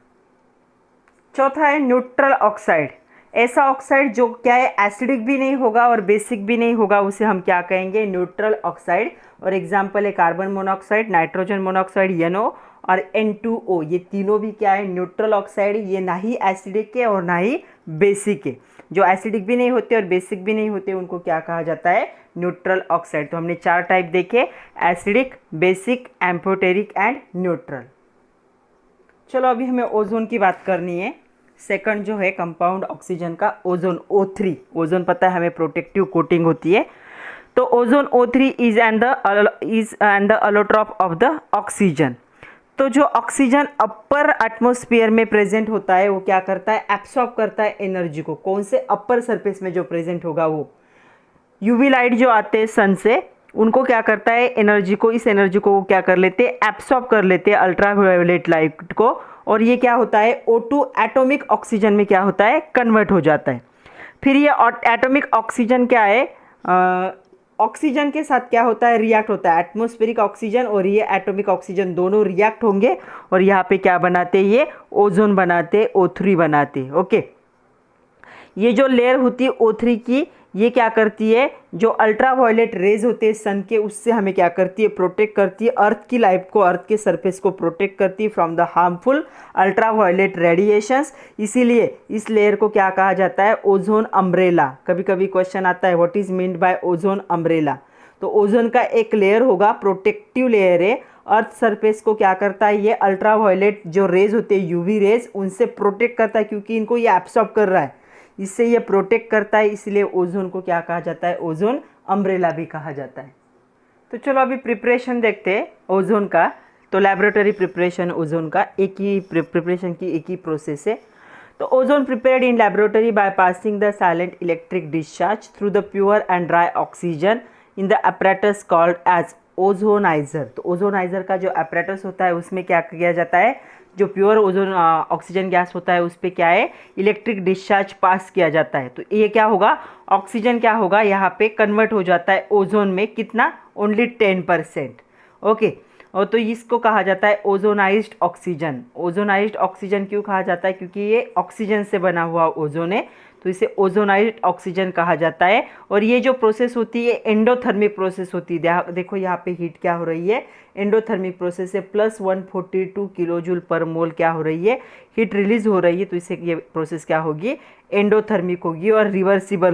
चौथा है न्यूट्रल ऑक्साइड। ऐसा ऑक्साइड जो क्या है, एसिडिक भी नहीं होगा और बेसिक भी नहीं होगा, उसे हम क्या कहेंगे, न्यूट्रल ऑक्साइड। और एग्जांपल है carbon monoxide, nitrogen monoxide, NO और N2O, ये तीनों भी क्या है, न्यूट्रल ऑक्साइड। ये ना ही एसिडिक है और ना ही बेसिक है। जो एसिडिक भी नहीं होते और बेसिक भी नहीं होते उनको क्या कहा जाता है, न्यूट्रल ऑक्साइड। तो हमने 4 टाइप देखे, acidic, basic, amphoteric and neutral. चलो अभी हमें ओजोन की बात करनी है। सेकंड जो है कंपाउंड ऑक्सीजन का, ओजोन O3। ओजोन पता है हमें प्रोटेक्टिव कोटिंग होती है। तो ozone O3 is and the allotrope of the oxygen. तो जो ऑक्सीजन अपर एटमॉस्फेयर में प्रेजेंट होता है वो क्या करता है, एब्सॉर्ब करता है एनर्जी को। कौन से, अपर सरफेस में जो प्रेजेंट होगा वो। यूवी लाइट जो आते हैं सन से, उनको क्या करता है, एनर्जी को, इस एनर्जी को वो क्या कर लेते हैं, एब्सॉर्ब कर लेते हैं, अल्ट्रावायोलेट लाइट को, और ये क्या होता है, O2 एटॉमिक ऑक्सीजन में क्या होता है, कन्वर्ट हो जाता है। फिर ये एटॉमिक ऑक्सीजन क्या है, ऑक्सीजन के साथ क्या होता है, रिएक्ट होता है। एटमॉस्फेरिक ऑक्सीजन और ये एटॉमिक ऑक्सीजन दोनों रिएक्ट होंगे और यहाँ पे क्या बनाते हैं, ये ओजोन बनाते, O3 बनाते। ओके, ये जो लेयर होती है O3 की, ये क्या करती है, जो अल्ट्रावायलेट रेज होते हैं सन के, उससे हमें क्या करती है, प्रोटेक्ट करती है। अर्थ की लाइफ को, अर्थ के सरफेस को प्रोटेक्ट करती है from the harmful ultraviolet radiations. इसीलिए इस लेयर को क्या कहा जाता है, ओजोन अम्ब्रेला। कभी कभी क्वेश्चन आता है what is meant by ozone umbrella. तो ओजोन का एक लेयर होगा, प्रोटेक्टिव लेयर है, अर्थ सरफेस को क्या करता है, ये अल्ट्रावायलेट जो रेज होते हैं, यूवी रेज, उनसे प्रोटेक्ट करता है, क्योंकि इनको ये एब्सॉर्ब कर रहा है, इससे ये प्रोटेक्ट करता है। इसलिए ओजोन को क्या कहा जाता है, ओजोन अम्ब्रेला भी कहा जाता है। तो चलो अभी प्रिपरेशन देखते हैं ओजोन का। तो लैबोरेटरी प्रिपरेशन ओजोन का, एक ही प्रिपरेशन की एक ही प्रोसेस है। तो ozone prepared in laboratory by passing the silent electric discharge through the pure and dry oxygen in the apparatus called as ozoniser. तो ओजोनाइजर का जो apparatus होता है उसमें क्या किया जाता है, जो प्योर ओजोन ऑक्सीजन गैस होता है उस पर क्या है, इलेक्ट्रिक डिस्चार्ज पास किया जाता है। तो ये क्या होगा, ऑक्सीजन क्या होगा, यहाँ पे कन्वर्ट हो जाता है ओजोन में, कितना, ओनली 10%। ओके, और तो इसको कहा जाता है ओजोनाइज्ड ऑक्सीजन। ओजोनाइज्ड ऑक्सीजन क्यों कहा जाता है, क्योंकि ये ऑक्सीजन से बना हुआ ओजोन है, तो इसे ओजोनाइज्ड ऑक्सीजन कहा जाता है। और ये जो प्रोसेस होती है एंडोथर्मिक प्रोसेस होती है। देखो यहाँ पे हीट क्या हो रही है, एंडोथर्मिक प्रोसेस है, +142 किलोजूल पर मोल क्या हो रही है, हीट रिलीज हो रही है। तो इसे ये प्रोसेस क्या होगी, एंडोथर्मिक होगी और रिवर्सिबल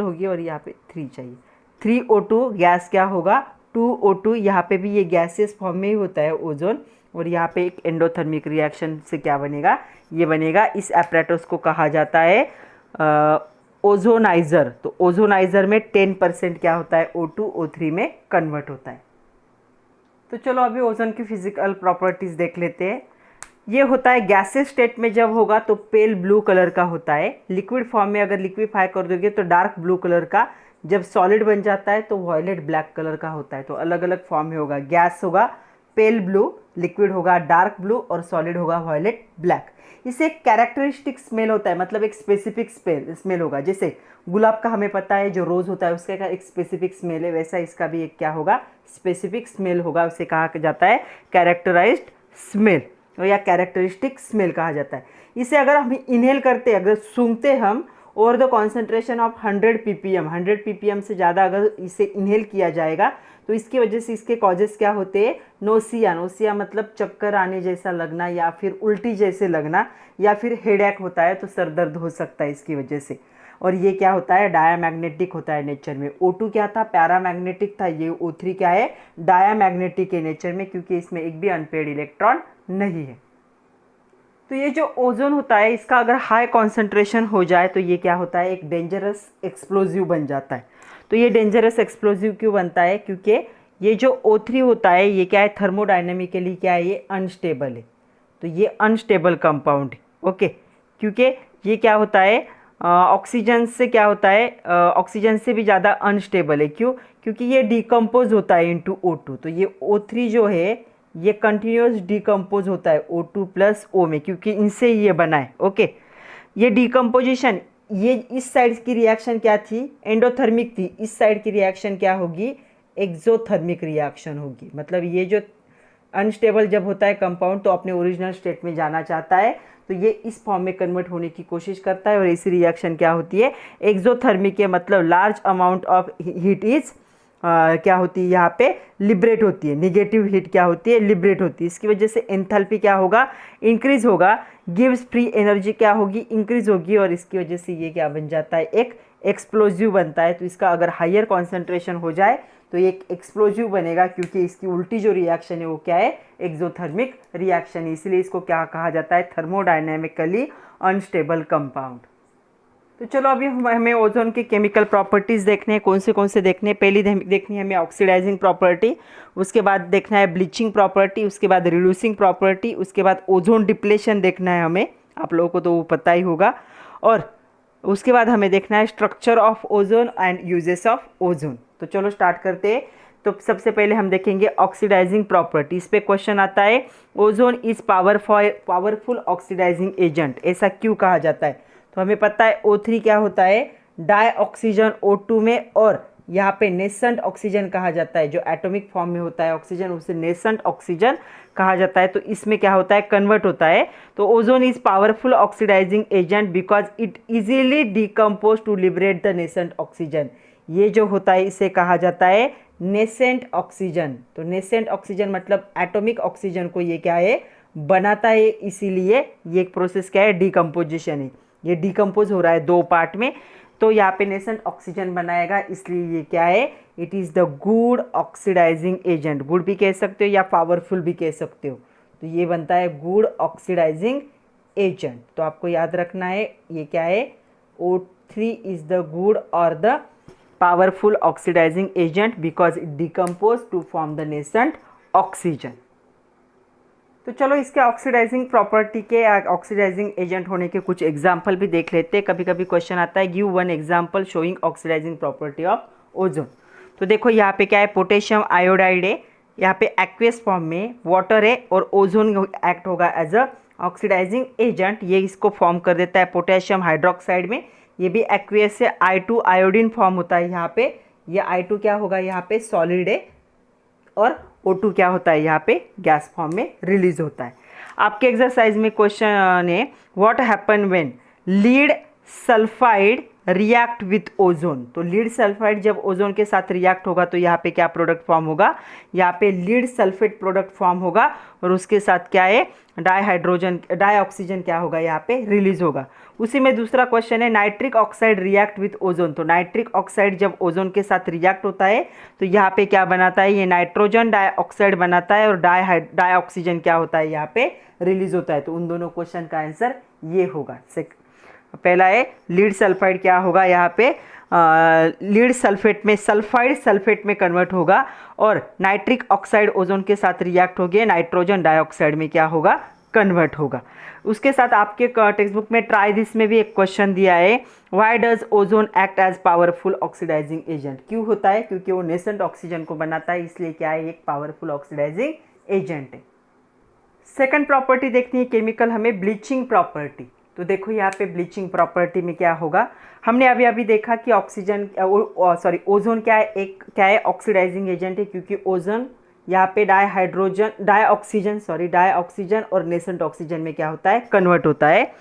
होगी, और यहाँ पे 3 चाहिए, 3O2 गैस क्या होगा, 2O2। यहाँ पे भी ये गैसेस फॉर्म में ही होता है ओजोन, और यहाँ पे एक एंडोथर्मिक रिएक्शन से क्या बनेगा, ये बनेगा। इस एपरेटस को कहा जाता है ओजोनाइज़र। तो ओजोनाइज़र में 10% क्या होता है, O2 O3 में कन्वर्ट होता है। तो चलो अभी ओजोन की फिजिकल प्रॉपर्टीज़ देख लेते हैं। ये होता है गैसेस स्टेट में जब होगा तो पेल ब्लू कलर का होता है। लिक्विड फॉर्म में अगर लिक्विफाई कर दोगे तो डार्क ब्लू कलर का। जब सॉलिड बन जाता है तो वॉयलेट ब्लैक कलर का होता है। तो अलग अलग फॉर्म में होगा। गैस होगा पेल ब्लू, लिक्विड होगा डार्क ब्लू और सॉलिड होगा वॉयलेट ब्लैक। इससे एक कैरेक्टरिस्टिक स्मेल होता है, मतलब एक स्पेसिफिक स्मेल होगा। जैसे गुलाब का हमें पता है जो रोज़ होता है उसका एक स्पेसिफिक स्मेल है, वैसा इसका भी एक क्या होगा, स्पेसिफिक स्मेल होगा। उसे कहा जाता है कैरेक्टराइज्ड स्मेल या कैरेक्टरिस्टिक स्मेल कहा जाता है। इसे अगर हम इनहेल करते, अगर सूंघते हम और the concentration of 100 ppm, 100 ppm से ज़्यादा अगर इसे इनहेल किया जाएगा तो इसकी वजह से इसके कॉजेस क्या होते हैं, नोसिया। नोसिया मतलब चक्कर आने जैसा लगना या फिर उल्टी जैसे लगना या फिर हेडेक होता है, तो सर दर्द हो सकता है इसकी वजह से। और ये क्या होता है, डायामैग्नेटिक होता है नेचर में। O2 क्या था, पैरामैग्नेटिक था। ये O3 क्या है, डायामैग्नेटिक है नेचर में, क्योंकि इसमें एक भी अनपेयर्ड इलेक्ट्रॉन नहीं है। तो ये जो ओजोन होता है इसका अगर हाई कॉन्सेंट्रेशन हो जाए तो ये क्या होता है, एक डेंजरस एक्सप्लोजिव बन जाता है। तो ये डेंजरस एक्सप्लोजिव क्यों बनता है, क्योंकि ये जो O3 होता है ये क्या है, थर्मोडाइनमिकली क्या है, ये अनस्टेबल है। तो ये अनस्टेबल कंपाउंड है, ओके। क्योंकि ये क्या होता है, ऑक्सीजन से क्या होता है, ऑक्सीजन से भी ज़्यादा अनस्टेबल है। क्यों, क्योंकि ये डिकम्पोज होता है इनटू O2। तो ये O3 जो है ये कंटिन्यूस डिकम्पोज होता है O2 + O में, क्योंकि इनसे ये बना है, ओके। ये डिकम्पोजिशन, ये इस साइड की रिएक्शन क्या थी, एंडोथर्मिक थी। इस साइड की रिएक्शन क्या होगी, एक्सोथर्मिक रिएक्शन होगी। मतलब ये जो अनस्टेबल जब होता है कंपाउंड तो अपने ओरिजिनल स्टेट में जाना चाहता है, तो ये इस फॉर्म में कन्वर्ट होने की कोशिश करता है। और ऐसी रिएक्शन क्या होती है, एक्सोथर्मिक है। मतलब large amount of heat is क्या होती है, यहाँ पे लिबरेट होती है। निगेटिव हीट क्या होती है, लिबरेट होती है। इसकी वजह से एंथैल्पी क्या होगा, इंक्रीज होगा। गिव्स फ्री एनर्जी क्या होगी, इंक्रीज होगी। और इसकी वजह से ये क्या बन जाता है, एक एक्सप्लोजिव बनता है। तो इसका अगर हायर कॉन्सेंट्रेशन हो जाए तो ये एक एक्सप्लोजिव बनेगा, क्योंकि इसकी उल्टी जो रिएक्शन है वो क्या है, एक्सोथर्मिक रिएक्शन है। इसलिए इसको क्या कहा जाता है, थर्मोडायनेमिकली अनस्टेबल कंपाउंड। तो चलो अभी हमें ओजोन के केमिकल प्रॉपर्टीज़ देखने हैं। कौन से देखने हैं, पहली देखनी है हमें ऑक्सीडाइजिंग प्रॉपर्टी, उसके बाद देखना है ब्लीचिंग प्रॉपर्टी, उसके बाद रिड्यूसिंग प्रॉपर्टी, उसके बाद ओजोन डिप्लेशन देखना है हमें, आप लोगों को तो वो पता ही होगा। और उसके बाद हमें देखना है structure of ozone and uses of ozone. तो चलो स्टार्ट करते हैं। तो सबसे पहले हम देखेंगे ऑक्सीडाइजिंग प्रॉपर्टी। इस पे क्वेश्चन आता है, ozone is powerful oxidising agent, ऐसा क्यों कहा जाता है। तो हमें पता है O3 क्या होता है, डाई ऑक्सीजन O2 में, और यहाँ पे नेसेंट ऑक्सीजन कहा जाता है। जो एटॉमिक फॉर्म में होता है ऑक्सीजन उसे नेसेंट ऑक्सीजन कहा जाता है। तो इसमें क्या होता है, कन्वर्ट होता है। तो ozone is powerful oxidising agent because it easily decompose to liberate the nascent oxygen. ये जो होता है इसे कहा जाता है नेसेंट ऑक्सीजन। तो नेसेंट ऑक्सीजन मतलब एटॉमिक ऑक्सीजन को ये क्या है, बनाता है। इसीलिए ये एक प्रोसेस क्या है, डिकम्पोजिशन है। ये डिकम्पोज हो रहा है दो पार्ट में, तो यहाँ पे नेसेंट ऑक्सीजन बनाएगा, इसलिए ये क्या है, it is the good oxidising agent. Good भी कह सकते हो या पावरफुल भी कह सकते हो। तो ये बनता है गुड ऑक्सीडाइजिंग एजेंट। तो आपको याद रखना है ये क्या है, O3 इज द गुड और the powerful oxidising agent because it decompose to form the nascent oxygen. तो चलो इसके ऑक्सीडाइजिंग प्रॉपर्टी के, ऑक्सीडाइजिंग एजेंट होने के कुछ एग्जाम्पल भी देख लेते हैं। कभी कभी क्वेश्चन आता है, give one example showing oxidising property of ozone. तो देखो यहाँ पे क्या है, पोटेशियम आयोडाइड है, यहाँ पे एक्वेस फॉर्म में वाटर है, और ओजोन एक्ट होगा एज अ ऑक्सीडाइजिंग एजेंट। ये इसको फॉर्म कर देता है पोटेशियम हाइड्रोक्साइड में। ये भी एक्वेस से I2 आयोडीन फॉर्म होता है यहाँ पे। ये I2 क्या होगा, यहाँ पे सॉलिड है, और O2 क्या होता है, यहाँ पे गैस फॉर्म में रिलीज होता है। आपके एक्सरसाइज में क्वेश्चन है, what happen when lead sulphide react with ozone. तो लीड सल्फाइड जब ओजोन के साथ रिएक्ट होगा तो यहाँ पे क्या प्रोडक्ट फॉर्म होगा, यहाँ पे लीड सल्फेट प्रोडक्ट फॉर्म होगा और उसके साथ क्या है, डाइऑक्सीजन क्या होगा यहाँ पे रिलीज होगा। उसी में दूसरा क्वेश्चन है nitric oxide react with ozone. तो नाइट्रिक ऑक्साइड जब ओजोन के साथ रिएक्ट होता है तो यहाँ पे क्या बनाता है, ये नाइट्रोजन डाइऑक्साइड बनाता है और डाइऑक्सीजन क्या होता है यहाँ पे रिलीज होता है। तो उन दोनों क्वेश्चन का आंसर ये होगा। पहला है लीड सल्फाइड क्या होगा यहाँ पे, लीड सल्फेट में सल्फाइड सल्फेट में कन्वर्ट होगा और नाइट्रिक ऑक्साइड ओजोन के साथ रिएक्ट हो गया, नाइट्रोजन डाइऑक्साइड में क्या होगा, कन्वर्ट होगा। उसके साथ आपके टेक्स्ट बुक में ट्राई दिस में भी एक क्वेश्चन दिया है, why does ozone act as powerful oxidising agent. क्यों होता है, क्योंकि वो नेसेंट ऑक्सीजन को बनाता है, इसलिए क्या है, एक पावरफुल ऑक्सीडाइजिंग एजेंट है। सेकंड प्रॉपर्टी देखनी है केमिकल हमें, ब्लीचिंग प्रॉपर्टी। तो देखो यहाँ पे ब्लीचिंग प्रॉपर्टी में क्या होगा, हमने अभी देखा कि ओजोन क्या है, ऑक्सीडाइजिंग एजेंट है, क्योंकि ओजोन यहाँ पे डाइऑक्सीजन और नेसेंट ऑक्सीजन में क्या होता है, कन्वर्ट होता है।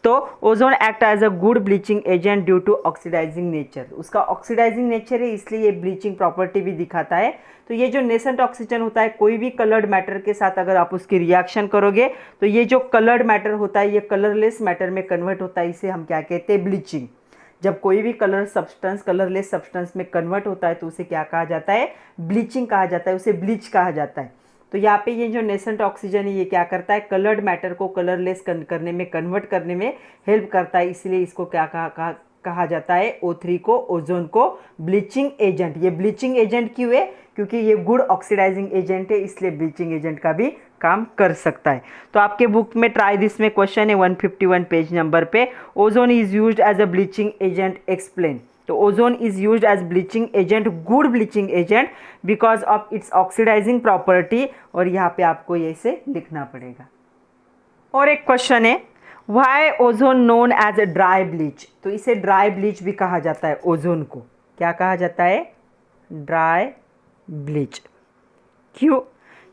तो ozone act as a good bleaching agent due to oxidising nature, उसका ऑक्सीडाइजिंग नेचर है इसलिए ये ब्लीचिंग प्रॉपर्टी भी दिखाता है। तो ये जो नेसेंट ऑक्सीजन होता है, कोई भी कलर्ड मैटर के साथ अगर आप उसकी रिएक्शन करोगे तो ये जो कलर्ड मैटर होता है ये कलरलेस मैटर में कन्वर्ट होता है, इसे हम क्या कहते हैं, ब्लीचिंग। जब कोई भी कलरलेस सब्सटेंस में कन्वर्ट होता है तो उसे क्या कहा जाता है, ब्लीचिंग कहा जाता है, उसे ब्लीच कहा जाता है। तो यहाँ पे ये जो नेसेंट ऑक्सीजन है ये क्या करता है, कलर्ड मैटर को कलरलेस करने में, कन्वर्ट करने में हेल्प करता है, इसलिए इसको क्या कहा जाता है, O3 को, ओजोन को ब्लीचिंग एजेंट। ये ब्लीचिंग एजेंट क्यों है, क्योंकि ये गुड ऑक्सीडाइजिंग एजेंट है, इसलिए ब्लीचिंग एजेंट का भी काम कर सकता है। तो आपके बुक में ट्राई दिस में क्वेश्चन है 151 पेज नंबर पे, ozone is used as a bleaching agent, explain. तो ozone is used as bleaching agent, good bleaching agent because of its oxidising property, और यहाँ पे आपको ये इसे लिखना पड़ेगा। और एक क्वेश्चन है, why ozone known as a dry bleach. तो इसे ड्राई ब्लीच भी कहा जाता है, ओजोन को क्या कहा जाता है, ड्राई ब्लीच। क्यों,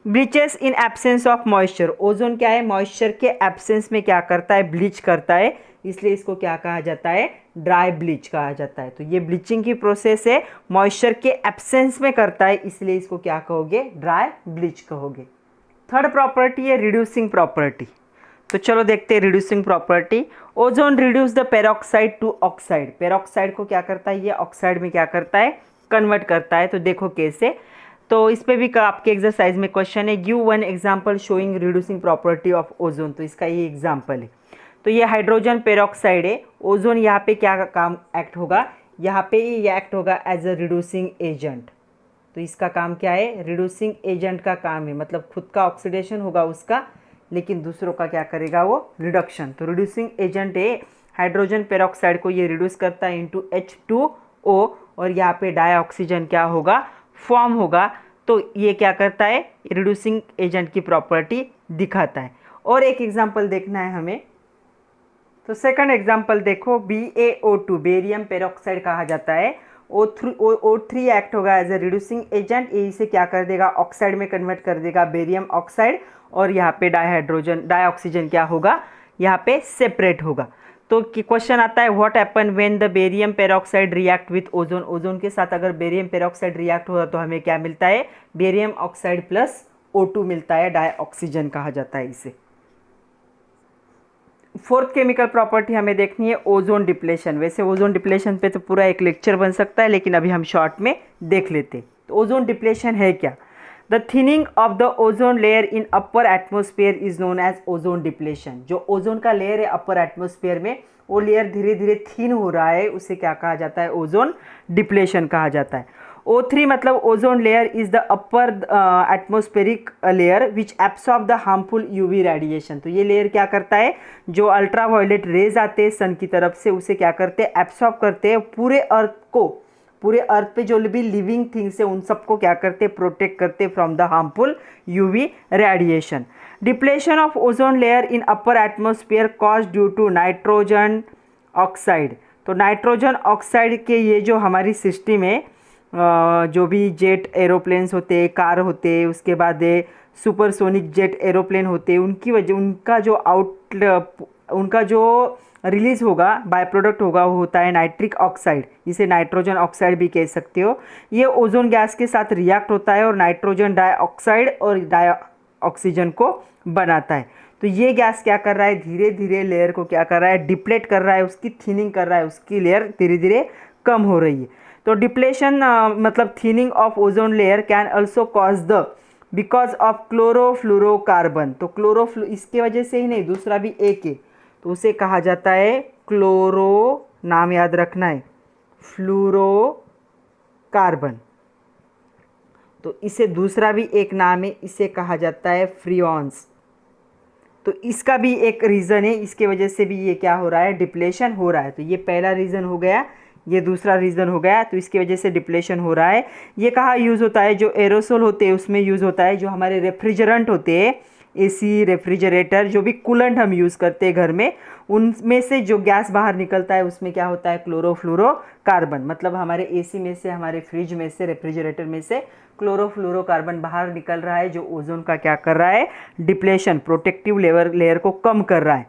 bleaches in absence of moisture, ozone क्या है, मॉइस्चर के एब्सेंस में क्या करता है, ब्लीच करता है, इसलिए इसको क्या कहा जाता है, ड्राई ब्लीच कहा जाता है। तो ये ब्लीचिंग की प्रोसेस है, मॉइस्चर के एब्सेंस में करता है, इसलिए इसको क्या कहोगे, ड्राई ब्लीच कहोगे। थर्ड प्रॉपर्टी है रिड्यूसिंग प्रॉपर्टी। तो चलो देखते हैं reducing property. Ozone reduce the peroxide to oxide, peroxide को क्या करता है, ये ऑक्साइड में क्या करता है, कन्वर्ट करता है। तो देखो कैसे, तो इस पे भी आपके एक्सरसाइज में क्वेश्चन है, give one example showing reducing property of ozone. तो इसका ये एग्जांपल है, तो ये हाइड्रोजन पेरोक्साइड है, ओजोन यहाँ पे क्या काम एक्ट होगा, यहाँ पे ये एक्ट होगा एज अ रिड्यूसिंग एजेंट। तो इसका काम क्या है, रिड्यूसिंग एजेंट का काम है, मतलब खुद का ऑक्सीडेशन होगा उसका, लेकिन दूसरों का क्या करेगा, वो रिडक्शन। तो रिड्यूसिंग एजेंट है, हाइड्रोजन पेरोक्साइड को ये रिड्यूस करता है इंटू H2O, और यहाँ पे डाइऑक्सीजन क्या होगा, फॉर्म होगा। तो ये क्या करता है, रिड्यूसिंग एजेंट की प्रॉपर्टी दिखाता है। और एक एग्जांपल देखना है हमें, तो सेकंड एग्जांपल देखो, BaO2 बेरियम पेरोक्साइड कहा जाता है, O3 एक्ट होगा एज ए रिड्यूसिंग एजेंट, ये इसे क्या कर देगा, ऑक्साइड में कन्वर्ट कर देगा, बेरियम ऑक्साइड, और यहाँ पे डाइऑक्सीजन क्या होगा, यहाँ पे सेपरेट होगा। तो क्वेश्चन आता है, what happen when the barium peroxide react with ozone, ozone के साथ अगर बेरियम पेरोक्साइड रिएक्ट होगा तो हमें क्या मिलता है, बेरियम ऑक्साइड प्लस O2 मिलता है, डाइऑक्सीजन कहा जाता है इसे। फोर्थ केमिकल प्रॉपर्टी हमें देखनी है, ओजोन डिप्लेशन। वैसे ओजोन डिप्लेशन पे तो पूरा एक लेक्चर बन सकता है, लेकिन अभी हम शॉर्ट में देख लेते। तो ओजोन डिप्लेशन है क्या, the thinning of the ozone layer in upper atmosphere is known as ozone depletion. जो ओजोन का लेयर है अपर एटमोस्फेयर में, वो लेयर धीरे धीरे थिन हो रहा है, उसे क्या कहा जाता है, ओजोन डिप्लेशन कहा जाता है। O3 मतलब ozone layer is the upper atmospheric layer which absorb the harmful UV radiation. तो ये लेयर क्या करता है, जो अल्ट्रा वायलेट रेज आते हैं सन की तरफ से, उसे क्या करते हैं, एब्सॉर्ब करते हैं, पूरे अर्थ को, पूरे अर्थ पे जो भी लिविंग थिंग्स है उन सबको क्या करते हैं, प्रोटेक्ट करते हैं from the harmful UV radiation. Depletion of ozone layer in upper atmosphere cause due to nitrogen oxide. तो नाइट्रोजन ऑक्साइड के ये जो हमारी सिस्टम है, जो भी जेट एरोप्लेन्स होते हैं, कार होते हैं, उसके बाद सुपरसोनिक जेट एरोप्लेन होते हैं, उनकी वजह, उनका जो उनका जो रिलीज होगा बाय प्रोडक्ट होगा वो होता है नाइट्रिक ऑक्साइड, इसे नाइट्रोजन ऑक्साइड भी कह सकते हो। ये ओजोन गैस के साथ रिएक्ट होता है और नाइट्रोजन डाइऑक्साइड और ऑक्सीजन को बनाता है। तो ये गैस क्या कर रहा है, धीरे धीरे लेयर को क्या कर रहा है, डिप्लेट कर रहा है, उसकी थिनिंग कर रहा है, उसकी लेयर धीरे धीरे कम हो रही है। तो डिप्लेशन मतलब thinning of ozone layer can also cause the because of chlorofluorocarbon. तो इसके वजह से ही नहीं, दूसरा भी एक है, तो उसे कहा जाता है क्लोरो, नाम याद रखना है, फ्लोरोकार्बन। तो इसे दूसरा भी एक नाम है, इसे कहा जाता है फ्रियॉन्स। तो इसका भी एक रीज़न है, इसके वजह से भी ये क्या हो रहा है, डिप्लेशन हो रहा है। तो ये पहला रीज़न हो गया, ये दूसरा रीज़न हो गया, तो इसकी वजह से डिप्लेशन हो रहा है। ये कहाँ यूज़ होता है, जो एरोसोल होते हैं उसमें यूज़ होता है, जो हमारे रेफ्रिजरेंट होते हैं, एसी, रेफ्रिजरेटर, जो भी कूलेंट हम यूज़ करते हैं घर में, उनमें से जो गैस बाहर निकलता है उसमें क्या होता है, क्लोरोफ्लोरोकार्बन। मतलब हमारे एसी में से, हमारे फ्रिज में से, रेफ्रिजरेटर में से क्लोरोफ्लोरोकार्बन बाहर निकल रहा है, जो ओजोन का क्या कर रहा है, डिप्लेशन, प्रोटेक्टिव लेयर को कम कर रहा है।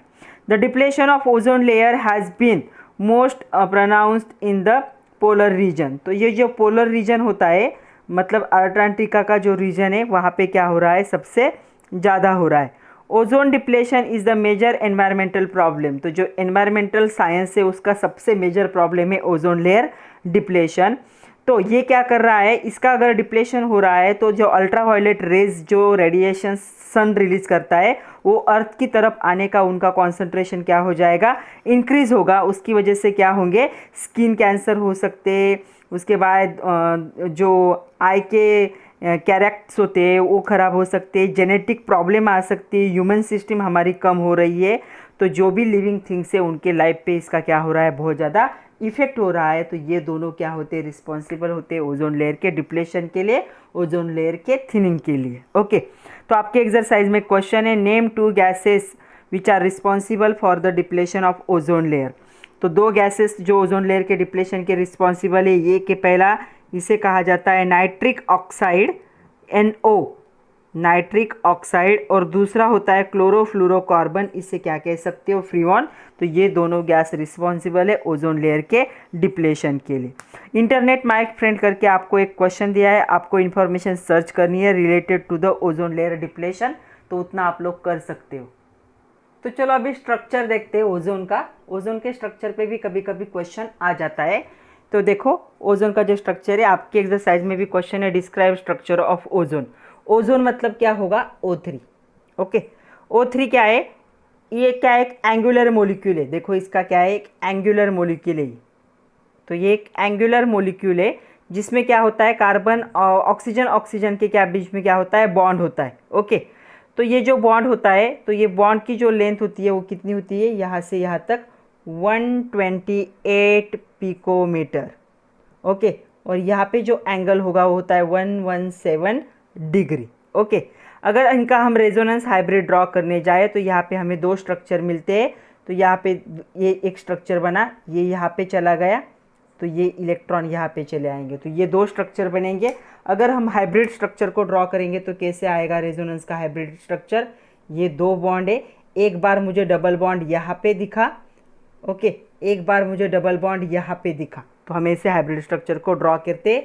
The depletion of ozone layer has been most pronounced in the polar region. तो ये जो पोलर रीजन होता है, मतलब अंटार्कटिका का जो रीजन है, वहाँ पे क्या हो रहा है, सबसे ज़्यादा हो रहा है। Ozone depletion is the major environmental problem. तो जो एनवायरमेंटल साइंस है उसका सबसे मेजर प्रॉब्लम है ओजोन लेयर डिप्लेशन। तो ये क्या कर रहा है, इसका अगर डिप्लेशन हो रहा है तो जो अल्ट्रावायलेट रेज, जो रेडिएशन सन रिलीज करता है, वो अर्थ की तरफ आने का उनका कॉन्सेंट्रेशन क्या हो जाएगा, इंक्रीज होगा। उसकी वजह से क्या होंगे, स्किन कैंसर हो सकते, उसके बाद जो आई के कैरेक्टर्स होते हैं वो ख़राब हो सकते, जेनेटिक प्रॉब्लम आ सकती है, ह्यूमन सिस्टम हमारी कम हो रही है। तो जो भी लिविंग थिंग्स है उनके लाइफ पे इसका क्या हो रहा है, बहुत ज़्यादा इफेक्ट हो रहा है। तो ये दोनों क्या होते हैं, रिस्पॉन्सिबल होते हैं ओजोन लेयर के डिप्लेशन के लिए, ओजोन लेयर के थिनिंग के लिए। ओके, तो आपके एक्सरसाइज में क्वेश्चन है, name 2 gases which are responsible for the depletion of ozone layer. तो 2 गैसेस जो ओजोन लेयर के डिप्लेशन के रिस्पॉन्सिबल है, ये कि पहला इसे कहा जाता है nitric oxide, NO, nitric oxide, और दूसरा होता है क्लोरोफ्लोरोकार्बन, इसे क्या कह सकते हो, फ्रियॉन। तो ये दोनों गैस रिस्पॉन्सिबल है ओजोन लेयर के डिप्लेशन के लिए। इंटरनेट माइक फ्रेंड करके आपको एक क्वेश्चन दिया है, आपको इन्फॉर्मेशन सर्च करनी है related to the ozone layer depletion, तो उतना आप लोग कर सकते हो। तो चलो अभी स्ट्रक्चर देखते हैं ओजोन का। ओजोन के स्ट्रक्चर पे भी कभी कभी क्वेश्चन आ जाता है। तो देखो ओजोन का जो स्ट्रक्चर है, आपके एक्सरसाइज में भी क्वेश्चन है, describe structure of ozone. Ozone मतलब क्या होगा, O3। ओके, O3 क्या है, ये क्या है, एक एंगुलर मोलिक्यूल है। देखो इसका क्या है, एक एंगुलर मोलिक्यूल है। तो ये एक एंगुलर मोलिक्यूल है जिसमें क्या होता है, कार्बन और ऑक्सीजन के क्या बीच में क्या होता है, बॉन्ड होता है। ओके, तो ये जो बॉन्ड होता है, तो ये बॉन्ड की जो लेंथ होती है वो कितनी होती है, यहाँ से यहाँ तक 128 पिकोमीटर। ओके, और यहाँ पे जो एंगल होगा वो होता है 117 डिग्री। ओके, अगर इनका हम रेजोनेंस हाइब्रिड ड्रॉ करने जाए तो यहाँ पे हमें 2 स्ट्रक्चर मिलते हैं। तो यहाँ पे ये एक स्ट्रक्चर बना, ये यहाँ पे चला गया, तो ये इलेक्ट्रॉन यहाँ पे चले आएंगे, तो ये 2 स्ट्रक्चर बनेंगे। अगर हम हाइब्रिड स्ट्रक्चर को ड्रॉ करेंगे तो कैसे आएगा रेजोनेंस का हाइब्रिड स्ट्रक्चर, ये 2 बॉन्ड है, एक बार मुझे डबल बॉन्ड यहाँ पे दिखा, ओके, एक बार मुझे डबल बॉन्ड यहाँ पे दिखा, तो हम ऐसे हाइब्रिड स्ट्रक्चर को ड्रॉ करते।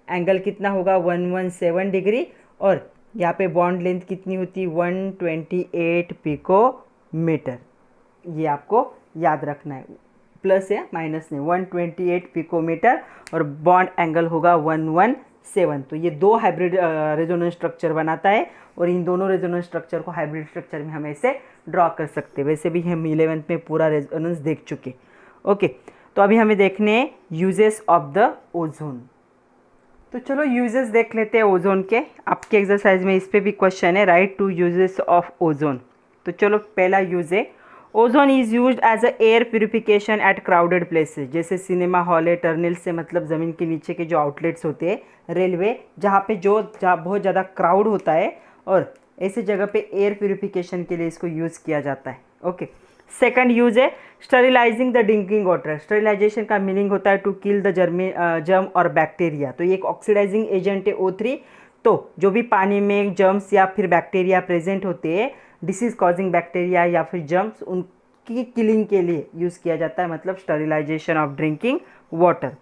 एंगल कितना होगा, 117 डिग्री, और यहाँ पे बॉन्ड लेंथ कितनी होती, 128 पिकोमीटर। ये आपको याद रखना है, प्लस या माइनस नहीं, 128 पिकोमीटर, और बॉन्ड एंगल होगा 117। तो ये 2 हाइब्रिड रेजोनेंस स्ट्रक्चर बनाता है, और इन दोनों रेजोनेंस स्ट्रक्चर को हाइब्रिड स्ट्रक्चर में हम ऐसे ड्रॉ कर सकते हैं। वैसे भी हम 11th में पूरा रेजोनेंस देख चुके। ओके, तो अभी हमें देखने हैं यूजेस ऑफ द ओजोन। तो चलो यूजेस देख लेते हैं ओजोन के। आपके एक्सरसाइज में इस पे भी क्वेश्चन है, राइट 2 यूजेस ऑफ ओजोन। तो चलो पहला यूज है, ozone is used as a air purification at crowded places. जैसे सिनेमा हॉल है, टर्नल से मतलब ज़मीन के नीचे के जो आउटलेट्स होते हैं, रेलवे, जहाँ बहुत ज़्यादा क्राउड होता है, और ऐसे जगह पे एयर प्यूरिफिकेशन के लिए इसको यूज़ किया जाता है। ओके, सेकंड यूज है स्टरिलाइजिंग द ड्रिंकिंग वाटर। स्टरिलाइजेशन का मीनिंग होता है टू किल द जर्म और बैक्टीरिया। तो ये एक ऑक्सीडाइजिंग एजेंट है O3। तो जो भी पानी में जर्म्स या फिर बैक्टीरिया प्रेजेंट होते हैं, डिसीज कॉजिंग बैक्टीरिया या फिर जर्म्स, की किलिंग के लिए यूज़ किया जाता है, मतलब स्टरिलाइजेशन ऑफ ड्रिंकिंग वाटर।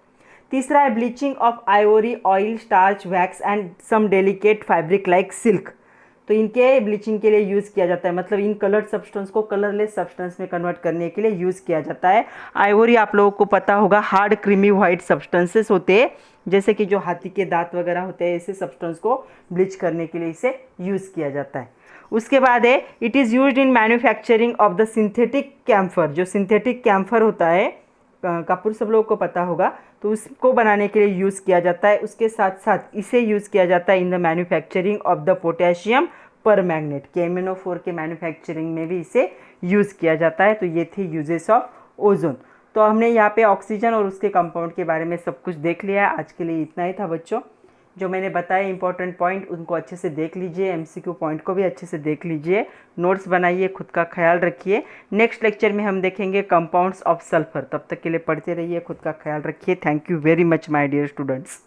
तीसरा है bleaching of ivory, oil, starch, wax and some delicate fabric like silk. तो इनके ब्लीचिंग के लिए यूज़ किया जाता है, मतलब इन कलर्ड सब्सटेंस को कलरलेस सब्सटेंस में कन्वर्ट करने के लिए यूज़ किया जाता है। आइवरी आप लोगों को पता होगा हार्ड क्रीमी वाइट सब्सटेंसेस होते हैं, जैसे कि जो हाथी के दांत वगैरह होते हैं, ऐसे सब्सटेंस को ब्लीच करने के लिए इसे यूज़ किया जाता है। उसके बाद है it is used in manufacturing of the synthetic camphor. जो सिंथेटिक कैम्फर होता है, कपूर सब लोगों को पता होगा, तो उसको बनाने के लिए यूज़ किया जाता है। उसके साथ साथ इसे यूज़ किया जाता है in the manufacturing of the potassium permanganate. KMnO4 के मैन्युफैक्चरिंग में भी इसे यूज़ किया जाता है। तो ये थे यूजेस ऑफ ओजोन। तो हमने यहाँ पे ऑक्सीजन और उसके कंपाउंड के बारे में सब कुछ देख लिया है। आज के लिए इतना ही था बच्चों। जो मैंने बताया इंपॉर्टेंट पॉइंट उनको अच्छे से देख लीजिए, MCQ पॉइंट को भी अच्छे से देख लीजिए, नोट्स बनाइए, खुद का ख्याल रखिए। नेक्स्ट लेक्चर में हम देखेंगे कंपाउंड्स ऑफ सल्फर। तब तक के लिए पढ़ते रहिए, खुद का ख्याल रखिए। Thank you very much my dear students.